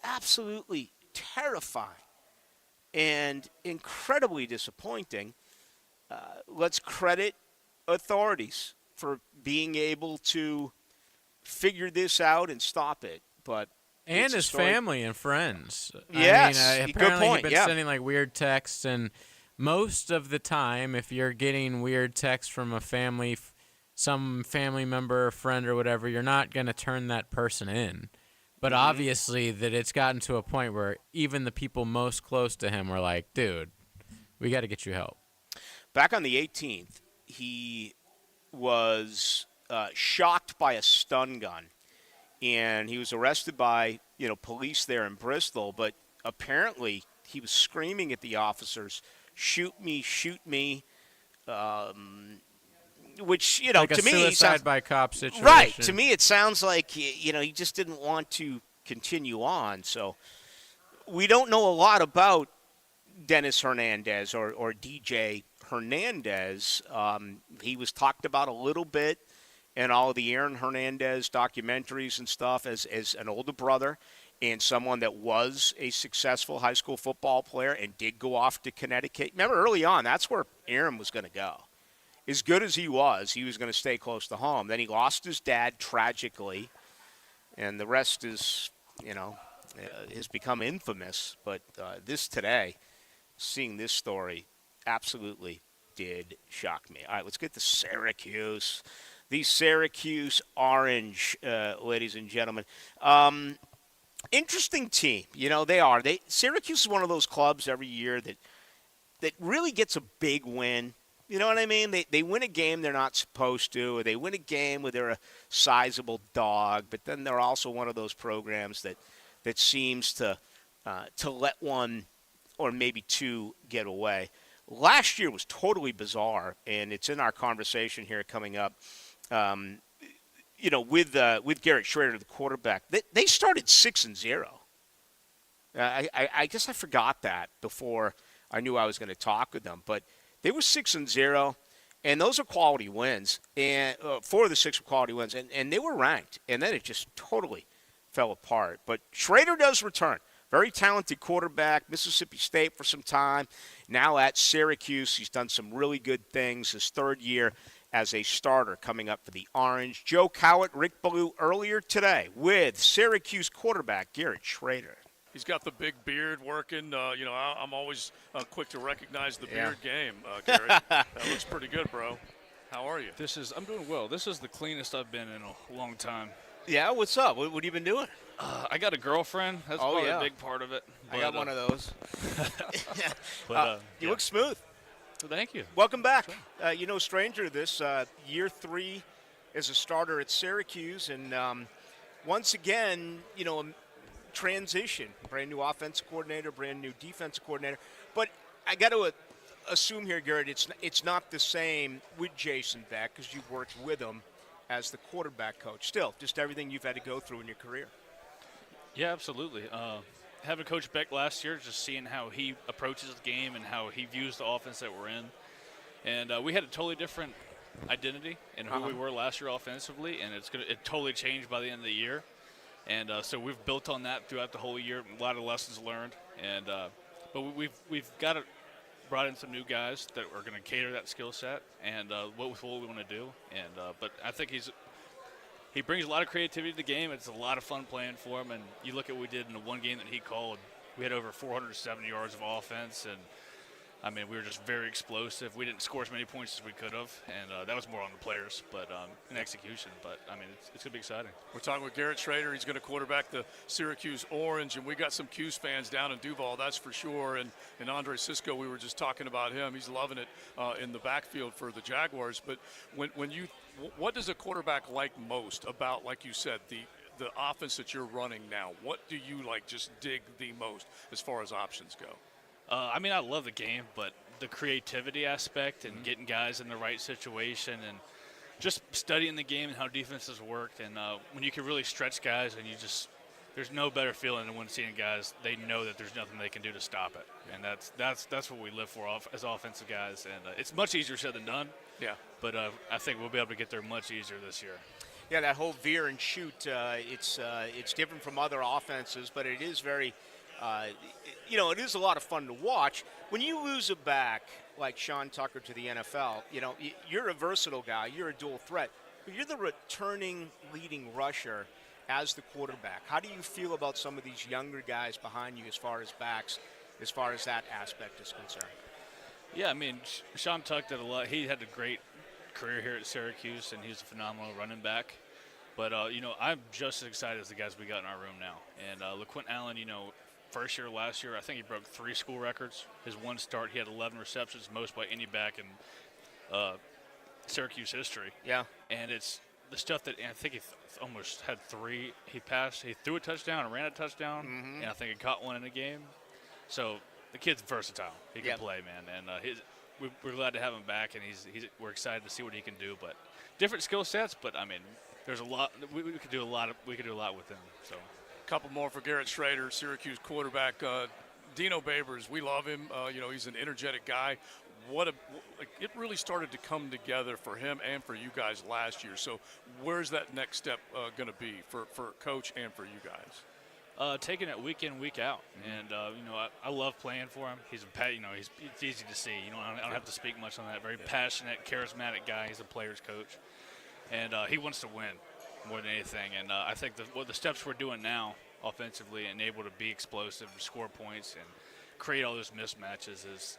Absolutely terrifying and incredibly disappointing. Let's credit authorities for being able to figure this out and stop it. And his family and friends. Yes, apparently good point. He's been sending like weird texts, and most of the time, if you're getting weird texts from a family, some family member, friend, or whatever, you're not going to turn that person in. But obviously that it's gotten to a point where even the people most close to him were like, dude, we got to get you help. Back on the 18th, he was shocked by a stun gun, and he was arrested by police there in Bristol. But apparently he was screaming at the officers, "Shoot me, shoot me!" Which like to a me suicide sounds by cop situation. Right. To me, it sounds like he just didn't want to continue on. So we don't know a lot about Dennis Hernandez or DJ Hernandez, he was talked about a little bit in all the Aaron Hernandez documentaries and stuff as an older brother and someone that was a successful high school football player and did go off to Connecticut. Remember, early on, that's where Aaron was going to go. As good as he was going to stay close to home. Then he lost his dad tragically, and the rest is, has become infamous. But this today, seeing this story, absolutely did shock me. All right, let's get to Syracuse. The Syracuse Orange, ladies and gentlemen. Interesting team. They are. Syracuse is one of those clubs every year that really gets a big win. You know what I mean? They win a game they're not supposed to, or they win a game where they're a sizable dog, but then they're also one of those programs that seems to let one or maybe two get away. Last year was totally bizarre, and it's in our conversation here coming up. With Garrett Schrader, the quarterback, they started 6-0. I guess I forgot that before I knew I was going to talk with them, but they were 6-0, and those are quality wins, and 4 of the 6 were quality wins, and they were ranked, and then it just totally fell apart. But Schrader does return. Very talented quarterback, Mississippi State for some time. Now at Syracuse, he's done some really good things. His 3rd year as a starter coming up for the Orange. Joe Cowett, Rick Ballou earlier today with Syracuse quarterback Garrett Schrader. He's got the big beard working. I'm always quick to recognize the beard game, Garrett. That looks pretty good, bro. How are you? I'm doing well. This is the cleanest I've been in a long time. Yeah, what's up? What have you been doing? I got a girlfriend. That's probably a big part of it. I got one of those. You look smooth. Well, thank you. Welcome back. Stranger to this, year 3 as a starter at Syracuse, and once again, transition. Brand new offensive coordinator, brand new defensive coordinator. But I got to assume here, Garrett, it's not the same with Jason Beck because you've worked with him as the quarterback coach. Still, just everything you've had to go through in your career. Yeah, absolutely. Having Coach Beck last year, just seeing how he approaches the game and how he views the offense that we're in. And we had a totally different identity in who we were last year offensively, and it totally changed by the end of the year. And so we've built on that throughout the whole year, a lot of lessons learned. And but we've brought in some new guys that are going to cater that skill set and what we want to do. And but I think he brings a lot of creativity to the game. It's a lot of fun playing for him. And you look at what we did in the one game that he called. We had over 470 yards of offense, and we were just very explosive. We didn't score as many points as we could have, and that was more on the players, but in execution. But it's going to be exciting. We're talking with Garrett Schrader. He's going to quarterback the Syracuse Orange, and we got some Cuse fans down in Duval, that's for sure. And Andre Sisco, we were just talking about him. He's loving it in the backfield for the Jaguars. But what does a quarterback like most about, like you said, the offense that you're running now? What do you just dig the most as far as options go? I love the game, but the creativity aspect and getting guys in the right situation and just studying the game and how defenses work. And when you can really stretch guys and there's no better feeling than when seeing guys, they know that there's nothing they can do to stop it. And that's what we live for as offensive guys. And it's much easier said than done. Yeah. But I think we'll be able to get there much easier this year. Yeah, that whole veer and shoot, it's different from other offenses, but it is very it is a lot of fun to watch. When you lose a back like Sean Tucker to the NFL, you're a versatile guy. You're a dual threat. But you're the returning leading rusher as the quarterback. How do you feel about some of these younger guys behind you as far as backs, as far as that aspect is concerned? Yeah, Sean Tuck did a lot. He had a great career here at Syracuse, and he's a phenomenal running back. But, I'm just as excited as the guys we got in our room now. And LaQuint Allen, first year, last year, I think he broke 3 school records. His one start, he had 11 receptions, most by any back in Syracuse history. Yeah. And it's the stuff that I think he almost had 3. He threw a touchdown and ran a touchdown, and I think he caught one in a game. So the kid's versatile. He can play, man. And we're glad to have him back, and we're excited to see what he can do. But different skill sets, but, there's a lot. We could do a lot. We could do a lot with him. So. Couple more for Garrett Schrader, Syracuse quarterback. Dino Babers, we love him. He's an energetic guy. it really started to come together for him and for you guys last year. So where's that next step going to be for Coach and for you guys? Taking it week in, week out, and I love playing for him. He's it's easy to see. I don't have to speak much on that. Very passionate, charismatic guy. He's a player's coach, and he wants to win more than anything. And I think the steps we're doing now offensively and able to be explosive, score points, and create all those mismatches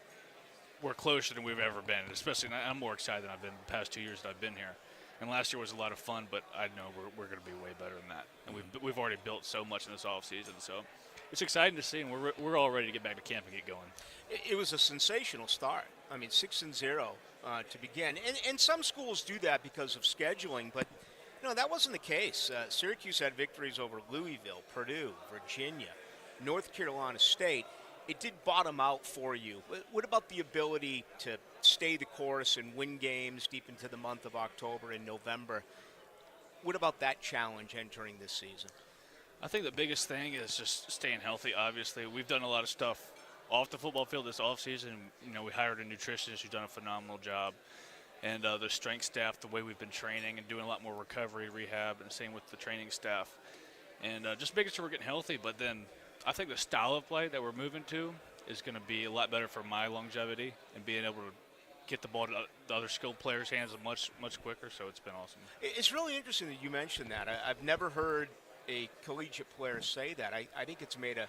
we're closer than we've ever been. And especially, I'm more excited than I've been the past 2 years that I've been here. And last year was a lot of fun, but I know we're going to be way better than that. And we've already built so much in this offseason, so it's exciting to see, and we're all ready to get back to camp and get going. It was a sensational start. I mean, 6-0 to begin, and some schools do that because of scheduling, but that wasn't the case. Syracuse had victories over Louisville, Purdue, Virginia, North Carolina State. It did bottom out for you. What about the ability to stay the course and win games deep into the month of October and November? What about that challenge entering this season? I think the biggest thing is just staying healthy, obviously. We've done a lot of stuff off the football field this offseason. We hired a nutritionist who's done a phenomenal job. And the strength staff, the way we've been training and doing a lot more recovery, rehab, and same with the training staff. And just making sure we're getting healthy. But then I think the style of play that we're moving to is going to be a lot better for my longevity and being able to get the ball to the other skilled players' hands much quicker. So it's been awesome. It's really interesting that you mentioned that. I've never heard a collegiate player say that. I think it's made a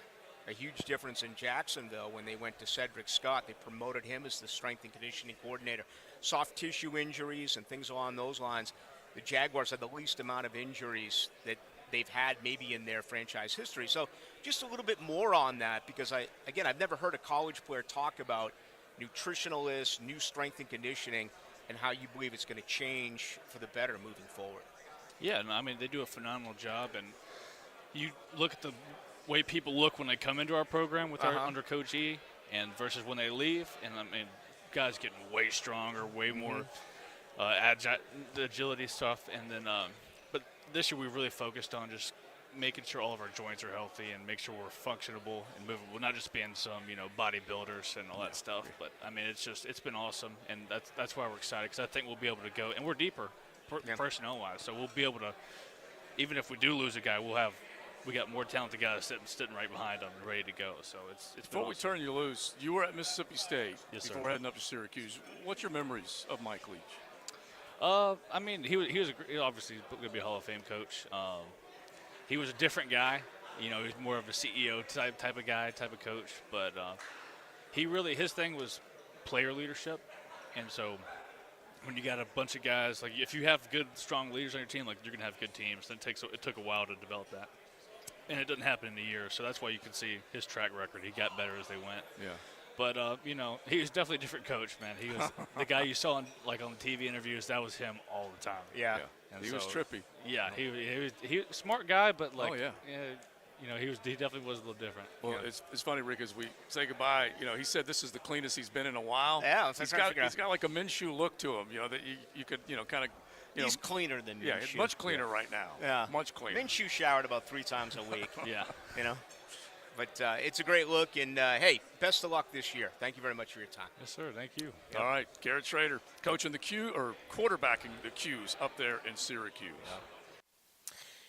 huge difference in Jacksonville when they went to Cedric Scott. They promoted him as the strength and conditioning coordinator. Soft tissue injuries and things along those lines. The Jaguars had the least amount of injuries that they've had maybe in their franchise history. So just a little bit more on that, because I've never heard a college player talk about nutritionalists, new strength and conditioning, and how you believe it's going to change for the better moving forward. Yeah, I mean, they do a phenomenal job, and you look at the way people look when they come into our program with our under Coach E and versus when they leave, and I mean, guys getting way stronger, way more agility stuff, and then but this year we really focused on just making sure all of our joints are healthy and make sure we're functionable and movable, not just being some bodybuilders and all that stuff. But I mean, it's been awesome, and that's why we're excited, because I think we'll be able to go, and we're deeper personnel wise, so we'll be able to, even if we do lose a guy, we got more talented guys sitting right behind them and ready to go. So it's Before we turn you loose, you were at Mississippi State before sir. heading up to Syracuse. What's your memories of Mike Leach? I mean, he was obviously going to be a Hall of Fame coach. He was a different guy. He was more of a CEO type of guy, type of coach. But his thing was player leadership. And so when you got a bunch of guys, like if you have good, strong leaders on your team, like you're going to have good teams. Then it took a while to develop that. And it doesn't happen in a year. So that's why you can see his track record. He got better as they went. Yeah. But, he was definitely a different coach, man. He was the guy you saw on TV interviews. That was him all the time. Yeah. And he was trippy. Yeah, he was a smart guy, but he definitely was a little different. Well, it's funny, Rick, as we say goodbye, he said this is the cleanest he's been in a while. Yeah, he's got like a Minshew look to him, that you could, kind of. He's cleaner than Minshew. Yeah, he's much cleaner right now. Yeah. Much cleaner. Minshew showered about 3 times a week. Yeah. But it's a great look, and hey, best of luck this year. Thank you very much for your time. Yes, sir. Thank you. All right, Garrett Schrader, coaching the Q or quarterbacking the Qs up there in Syracuse.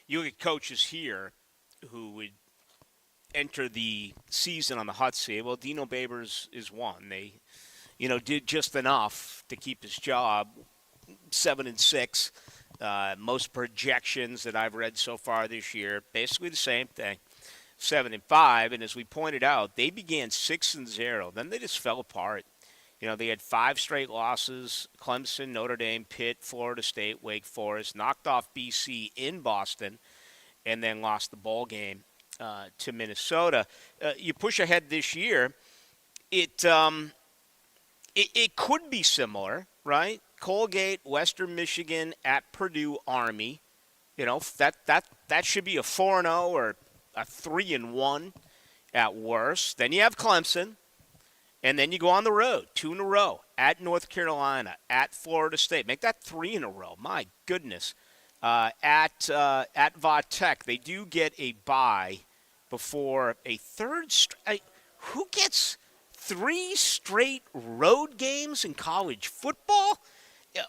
You look at coaches here who would enter the season on the hot seat. Well, Dino Babers is one. They, did just enough to keep his job. 7-6. Most projections that I've read so far this year, basically the same thing. 7-5, and as we pointed out, they began 6-0. Then they just fell apart. They had 5 straight losses: Clemson, Notre Dame, Pitt, Florida State, Wake Forest. Knocked off BC in Boston, and then lost the bowl game to Minnesota. You push ahead this year, it could be similar, right? Colgate, Western Michigan, at Purdue, Army. That should be a 4-0 or a 3-1 at worst. Then you have Clemson, and then you go on the road, 2 in a row, at North Carolina, at Florida State. Make that 3 in a row. My goodness. At Va Tech, they do get a bye before a third. Who gets 3 straight road games in college football,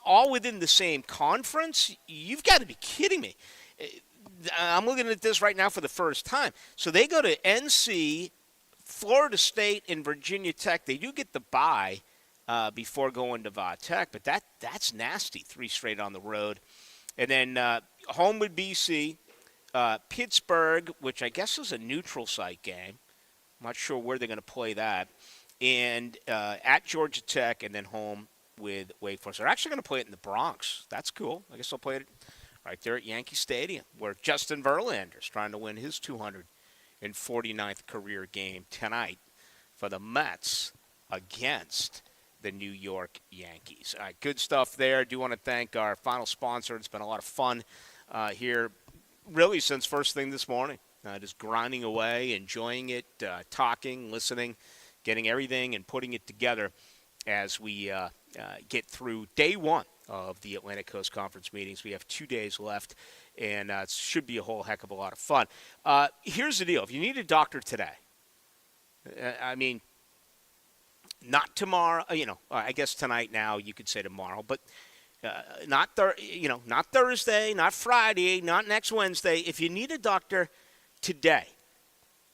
all within the same conference. You've got to be kidding me. I'm looking at this right now for the first time. So they go to NC, Florida State, and Virginia Tech. They do get the bye before going to Va Tech, but that's nasty, 3 straight on the road. And then home with BC, Pittsburgh, which I guess is a neutral site game. I'm not sure where they're going to play that. And at Georgia Tech, and then home with Wake Forest. They're actually going to play it in the Bronx. That's cool. I guess they'll play it right there at Yankee Stadium, where Justin Verlander's trying to win his 249th career game tonight for the Mets against the New York Yankees. All right, good stuff there. I do want to thank our final sponsor. It's been a lot of fun here, really, since first thing this morning. Just grinding away, enjoying it, talking, listening, getting everything and putting it together as we get through day one of the Atlantic Coast Conference meetings. We have 2 days left, and it should be a whole heck of a lot of fun. Here's the deal. If you need a doctor today, I mean, not tomorrow, I guess tonight now, you could say tomorrow, but not Thursday, not Friday, not next Wednesday. If you need a doctor today,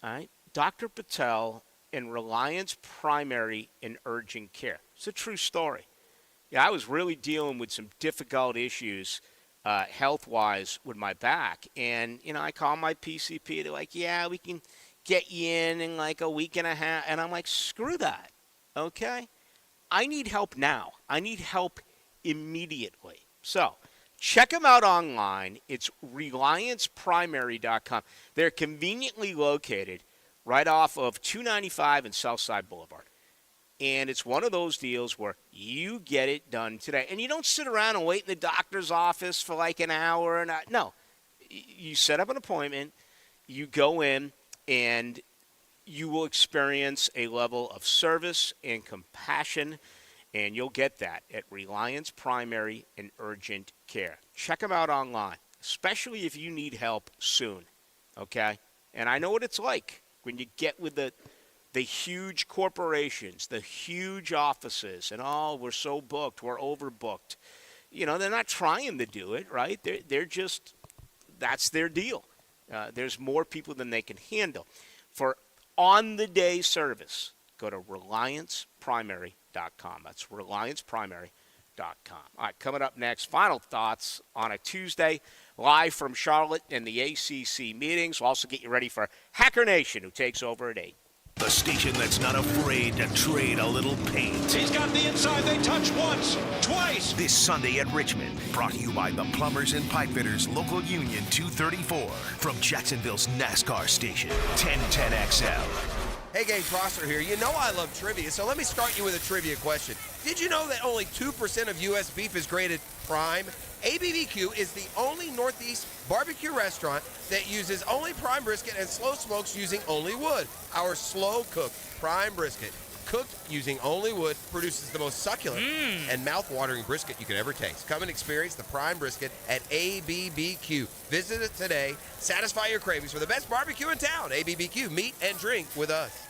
all right, Dr. Patel in Reliance Primary and Urgent Care. It's a true story. Yeah, I was really dealing with some difficult issues health-wise with my back. And, I call my PCP. They're like, yeah, we can get you in like a week and a half. And I'm like, screw that, okay? I need help now. I need help immediately. So check them out online. It's ReliancePrimary.com. They're conveniently located right off of 295 and Southside Boulevard. And it's one of those deals where you get it done today. And you don't sit around and wait in the doctor's office for like an hour. No. You set up an appointment, you go in, and you will experience a level of service and compassion, and you'll get that at Reliance Primary and Urgent Care. Check them out online, especially if you need help soon, okay? And I know what it's like when you get with the huge corporations, the huge offices, and we're so booked, we're overbooked. They're not trying to do it, right? They're just, that's their deal. There's more people than they can handle. For on-the-day service, go to ReliancePrimary.com. That's ReliancePrimary.com. All right, coming up next, final thoughts on a Tuesday, live from Charlotte and the ACC meetings. We'll also get you ready for Hacker Nation, who takes over at 8. The station that's not afraid to trade a little paint. He's got the inside. They touch once, twice. This Sunday at Richmond, brought to you by the Plumbers and Pipefitters Local Union 234 from Jacksonville's NASCAR station, 1010XL. Hey gang, Prosser here. You know I love trivia, so let me start you with a trivia question. Did you know that only 2% of U.S. beef is graded prime? ABBQ is the only Northeast barbecue restaurant that uses only prime brisket and slow smokes using only wood. Our slow-cooked prime brisket, cooked using only wood, produces the most succulent and mouth-watering brisket you can ever taste. Come and experience the prime brisket at ABBQ. Visit it today. Satisfy your cravings for the best barbecue in town. ABBQ, meet and drink with us.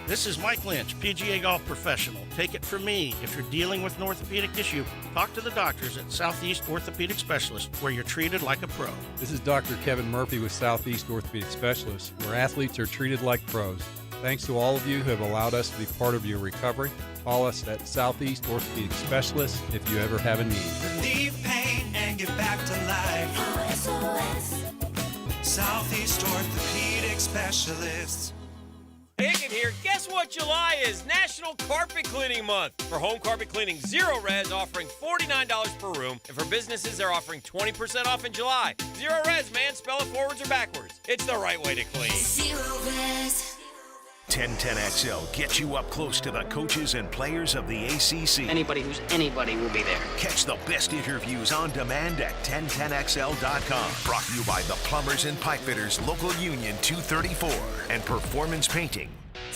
This is Mike Lynch, PGA Golf Professional. Take it from me. If you're dealing with an orthopedic issue, talk to the doctors at Southeast Orthopedic Specialists, where you're treated like a pro. This is Dr. Kevin Murphy with Southeast Orthopedic Specialists, where athletes are treated like pros. Thanks to all of you who have allowed us to be part of your recovery. Call us at Southeast Orthopedic Specialists if you ever have a need. Relieve pain and get back to life. SOS. Southeast Orthopedic Specialists. Higgin here. Guess what July is? National Carpet Cleaning Month. For home carpet cleaning, Zero Res offering $49 per room. And for businesses, they're offering 20% off in July. Zero Res, man. Spell it forwards or backwards. It's the right way to clean. Zero Res. 1010XL gets you up close to the coaches and players of the ACC. Anybody who's anybody will be there. Catch the best interviews on demand at 1010XL.com. Brought to you by the Plumbers and Pipefitters Local Union 234 and Performance Painting.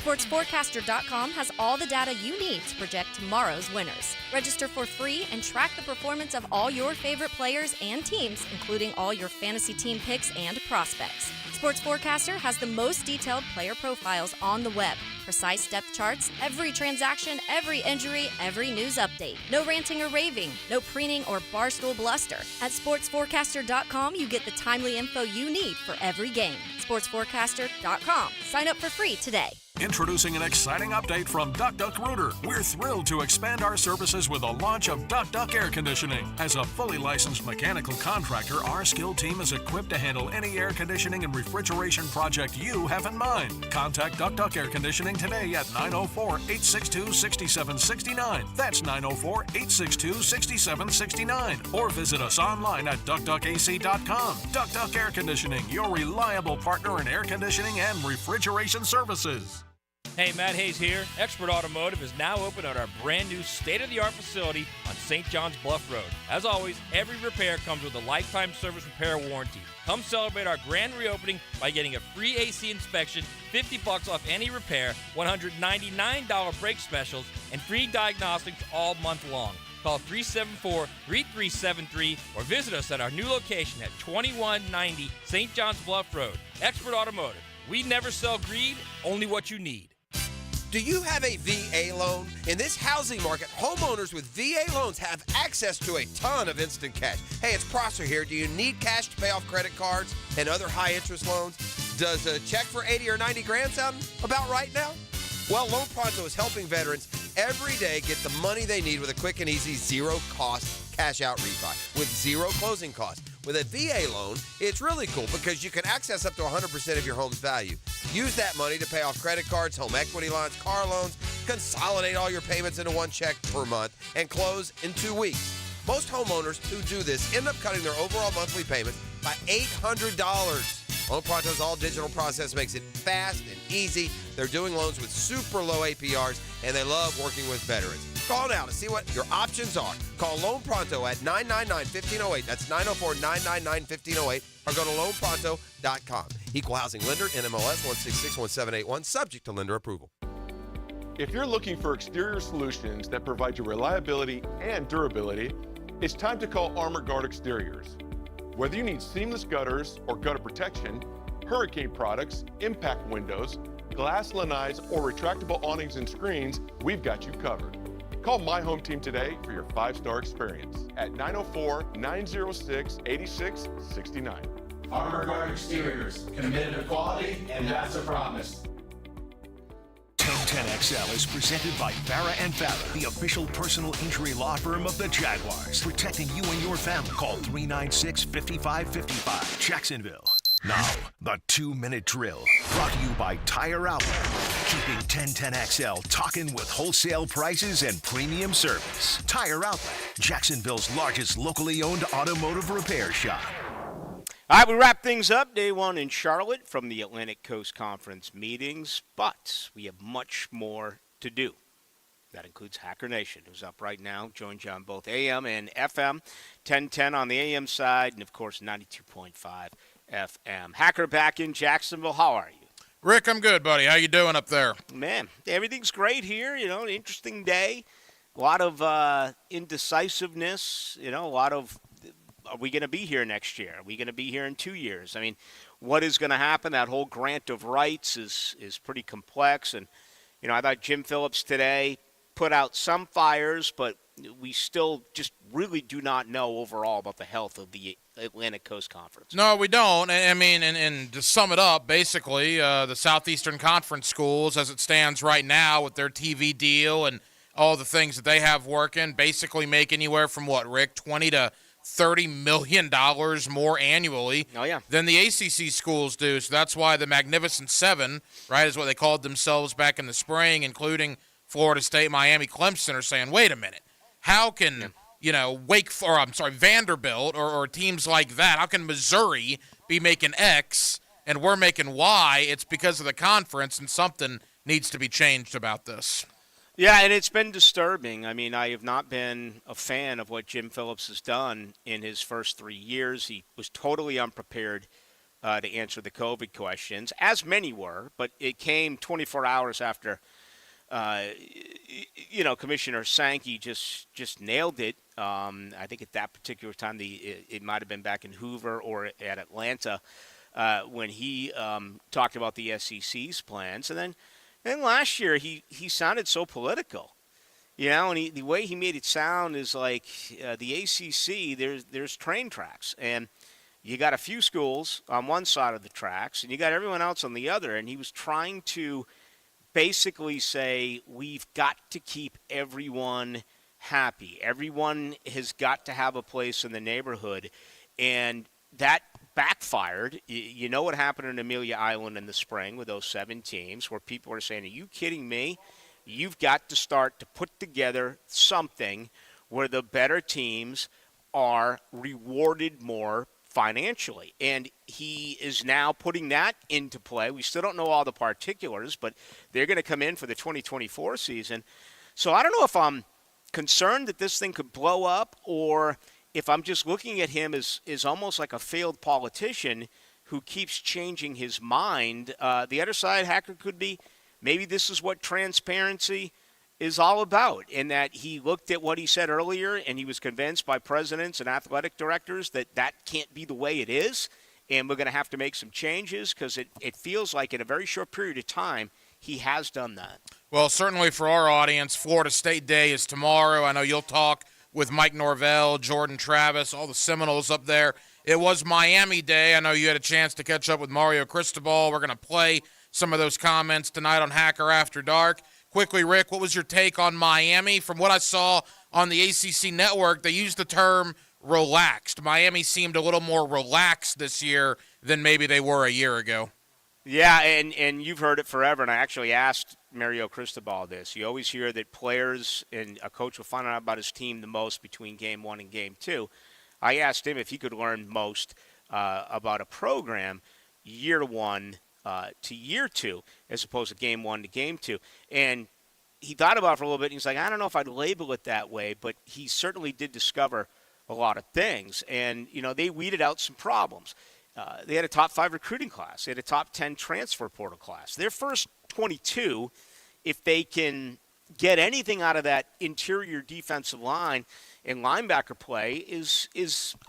SportsForecaster.com has all the data you need to project tomorrow's winners. Register for free and track the performance of all your favorite players and teams, including all your fantasy team picks and prospects. Sports Forecaster has the most detailed player profiles on the web, precise depth charts, every transaction, every injury, every news update. No ranting or raving, no preening or barstool bluster. At SportsForecaster.com, you get the timely info you need for every game. SportsForecaster.com. Sign up for free today. Introducing an exciting update from Rooter. We're thrilled to expand our services with the launch of Duck Air Conditioning. As a fully licensed mechanical contractor, our skilled team is equipped to handle any air conditioning and refrigeration project you have in mind. Contact Duck Air Conditioning today at 904-862-6769. That's 904-862-6769. Or visit us online at duckduckac.com. Duck Air Conditioning, your reliable partner in air conditioning and refrigeration services. Hey, Matt Hayes here. Expert Automotive is now open at our brand new state-of-the-art facility on St. John's Bluff Road. As always, every repair comes with a lifetime service repair warranty. Come celebrate our grand reopening by getting a free AC inspection, $50 off any repair, $199 brake specials, and free diagnostics all month long. Call 374-3373 or visit us at our new location at 2190 St. John's Bluff Road. Expert Automotive. We never sell greed, only what you need. Do you have a VA loan? In this housing market, homeowners with VA loans have access to a ton of instant cash. Hey, it's Prosser here. Do you need cash to pay off credit cards and other high-interest loans? Does a check for 80 or 90 grand sound about right now? Well, Loan Pronto is helping veterans every day get the money they need with a quick and easy zero-cost cash-out refi with zero closing costs. With a VA loan, it's really cool because you can access up to 100% of your home's value. Use that money to pay off credit cards, home equity lines, car loans, consolidate all your payments into one check per month, and close in 2 weeks. Most homeowners who do this end up cutting their overall monthly payments by $800. Loan Pronto's all-digital process makes it fast and easy. They're doing loans with super low APRs, and they love working with veterans. Call now to see what your options are. Call Loan Pronto at 999-1508. That's 904-999-1508. Or go to loanpronto.com. Equal housing lender, NMLS 1661781, subject to lender approval. If you're looking for exterior solutions that provide you reliability and durability, it's time to call Armor Guard Exteriors. Whether you need seamless gutters or gutter protection, hurricane products, impact windows, glass lanais, or retractable awnings and screens, we've got you covered. Call My Home Team today for your 5-star experience at 904-906-8669. Armor Guard Exteriors, committed to quality, and that's a promise. 1010XL is presented by Farah & Farah, the official personal injury law firm of the Jaguars, protecting you and your family. Call 396-5555, Jacksonville. Now, the 2-minute drill, brought to you by Tire Outlet, keeping 1010XL talking with wholesale prices and premium service. Tire Outlet, Jacksonville's largest locally owned automotive repair shop. All right, we wrap things up. Day one in Charlotte from the Atlantic Coast Conference meetings, but we have much more to do. That includes Hacker Nation, who's up right now. Joins you on both AM and FM, 1010 on the AM side, and, of course, 92.5 FM. Hacker back in Jacksonville. How are you? Rick, I'm good, buddy. How you doing up there? Man, everything's great here. You know, an interesting day. A lot of indecisiveness, a lot of are we going to be here next year? Are we going to be here in 2 years? I mean, what is going to happen? That whole grant of rights is pretty complex. And, I thought Jim Phillips today put out some fires, but we still just really do not know overall about the health of the Atlantic Coast Conference. No, we don't. I mean, and to sum it up, basically, the Southeastern Conference schools, as it stands right now with their TV deal and all the things that they have working, basically make anywhere from what, Rick, $20 to $30 million more annually than the ACC schools do. So that's why the Magnificent Seven, right, is what they called themselves back in the spring, including Florida State, Miami, Clemson, are saying, wait a minute, how can, Vanderbilt or teams like that, how can Missouri be making X and we're making Y? It's because of the conference, and something needs to be changed about this. Yeah, and it's been disturbing. I mean, I have not been a fan of what Jim Phillips has done in his first 3 years. He was totally unprepared to answer the COVID questions, as many were, but it came 24 hours after, Commissioner Sankey just nailed it. I think at that particular time, it might have been back in Hoover or at Atlanta when he talked about the SEC's plans. And then last year, he sounded so political. And the way he made it sound is like the ACC, there's train tracks. And you got a few schools on one side of the tracks, and you got everyone else on the other. And he was trying to basically say, we've got to keep everyone happy. Everyone has got to have a place in the neighborhood. And that backfired. You know what happened in Amelia Island in the spring with those 7 teams where people are saying, are you kidding me? You've got to start to put together something where the better teams are rewarded more financially. And he is now putting that into play. We still don't know all the particulars, but they're going to come in for the 2024 season. So I don't know if I'm concerned that this thing could blow up or if I'm just looking at him as almost like a failed politician who keeps changing his mind. The other side, Hacker, could be maybe this is what transparency is all about, in that he looked at what he said earlier and he was convinced by presidents and athletic directors that can't be the way it is, and we're going to have to make some changes because it feels like in a very short period of time he has done that. Well, certainly for our audience, Florida State Day is tomorrow. I know you'll talk with Mike Norvell, Jordan Travis, all the Seminoles up there. It was Miami Day. I know you had a chance to catch up with Mario Cristobal. We're going to play some of those comments tonight on Hacker After Dark. Quickly, Rick, what was your take on Miami? From what I saw on the ACC network, they used the term relaxed. Miami seemed a little more relaxed this year than maybe they were a year ago. Yeah, and you've heard it forever, and I actually asked Mario Cristobal this. You always hear that players and a coach will find out about his team the most between game 1 and game 2. I asked him if he could learn most about a program year 1 to year 2 as opposed to game 1 to game 2. And he thought about it for a little bit, and he's like, I don't know if I'd label it that way, but he certainly did discover a lot of things. And, they weeded out some problems. They had a top 5 recruiting class. They had a top 10 transfer portal class. Their first 22, if they can get anything out of that interior defensive line and linebacker play, is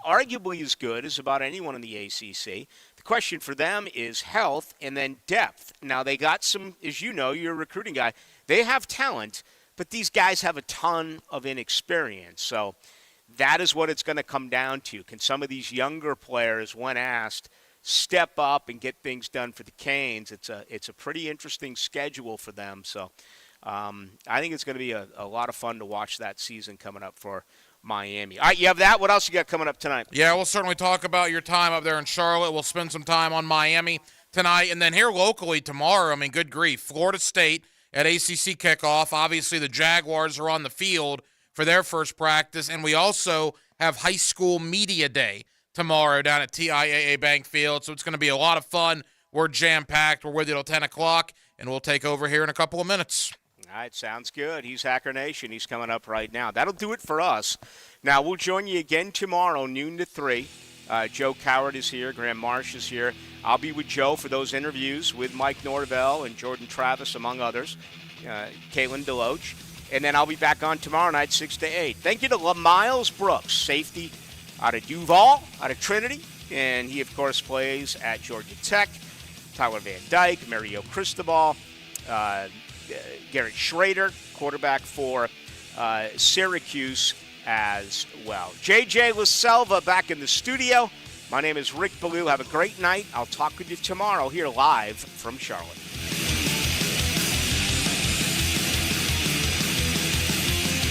arguably as good as about anyone in the ACC. The question for them is health and then depth. Now, they got some, as you know, you're a recruiting guy. They have talent, but these guys have a ton of inexperience. So that is what it's going to come down to. Can some of these younger players, when asked, step up and get things done for the Canes? It's a pretty interesting schedule for them. So I think it's going to be a lot of fun to watch that season coming up for Miami. All right, you have that. What else you got coming up tonight? Yeah, we'll certainly talk about your time up there in Charlotte. We'll spend some time on Miami tonight. And then here locally tomorrow, good grief, Florida State at ACC kickoff. Obviously, the Jaguars are on the field for their first practice. And we also have High School Media Day tomorrow down at TIAA Bank Field. So it's going to be a lot of fun. We're jam-packed. We're with you till 10 o'clock, and we'll take over here in a couple of minutes. All right, sounds good. He's Hacker Nation. He's coming up right now. That'll do it for us. Now, we'll join you again tomorrow, noon to 3. Joe Coward is here. Graham Marsh is here. I'll be with Joe for those interviews with Mike Norvell and Jordan Travis, among others, Caitlin Deloach. And then I'll be back on tomorrow night, 6 to 8. Thank you to Miles Brooks, safety out of Duval, out of Trinity. And he, of course, plays at Georgia Tech. Tyler Van Dyke, Mario Cristobal, Garrett Schrader, quarterback for Syracuse as well. JJ LaSelva back in the studio. My name is Rick Ballou. Have a great night. I'll talk with you tomorrow here live from Charlotte.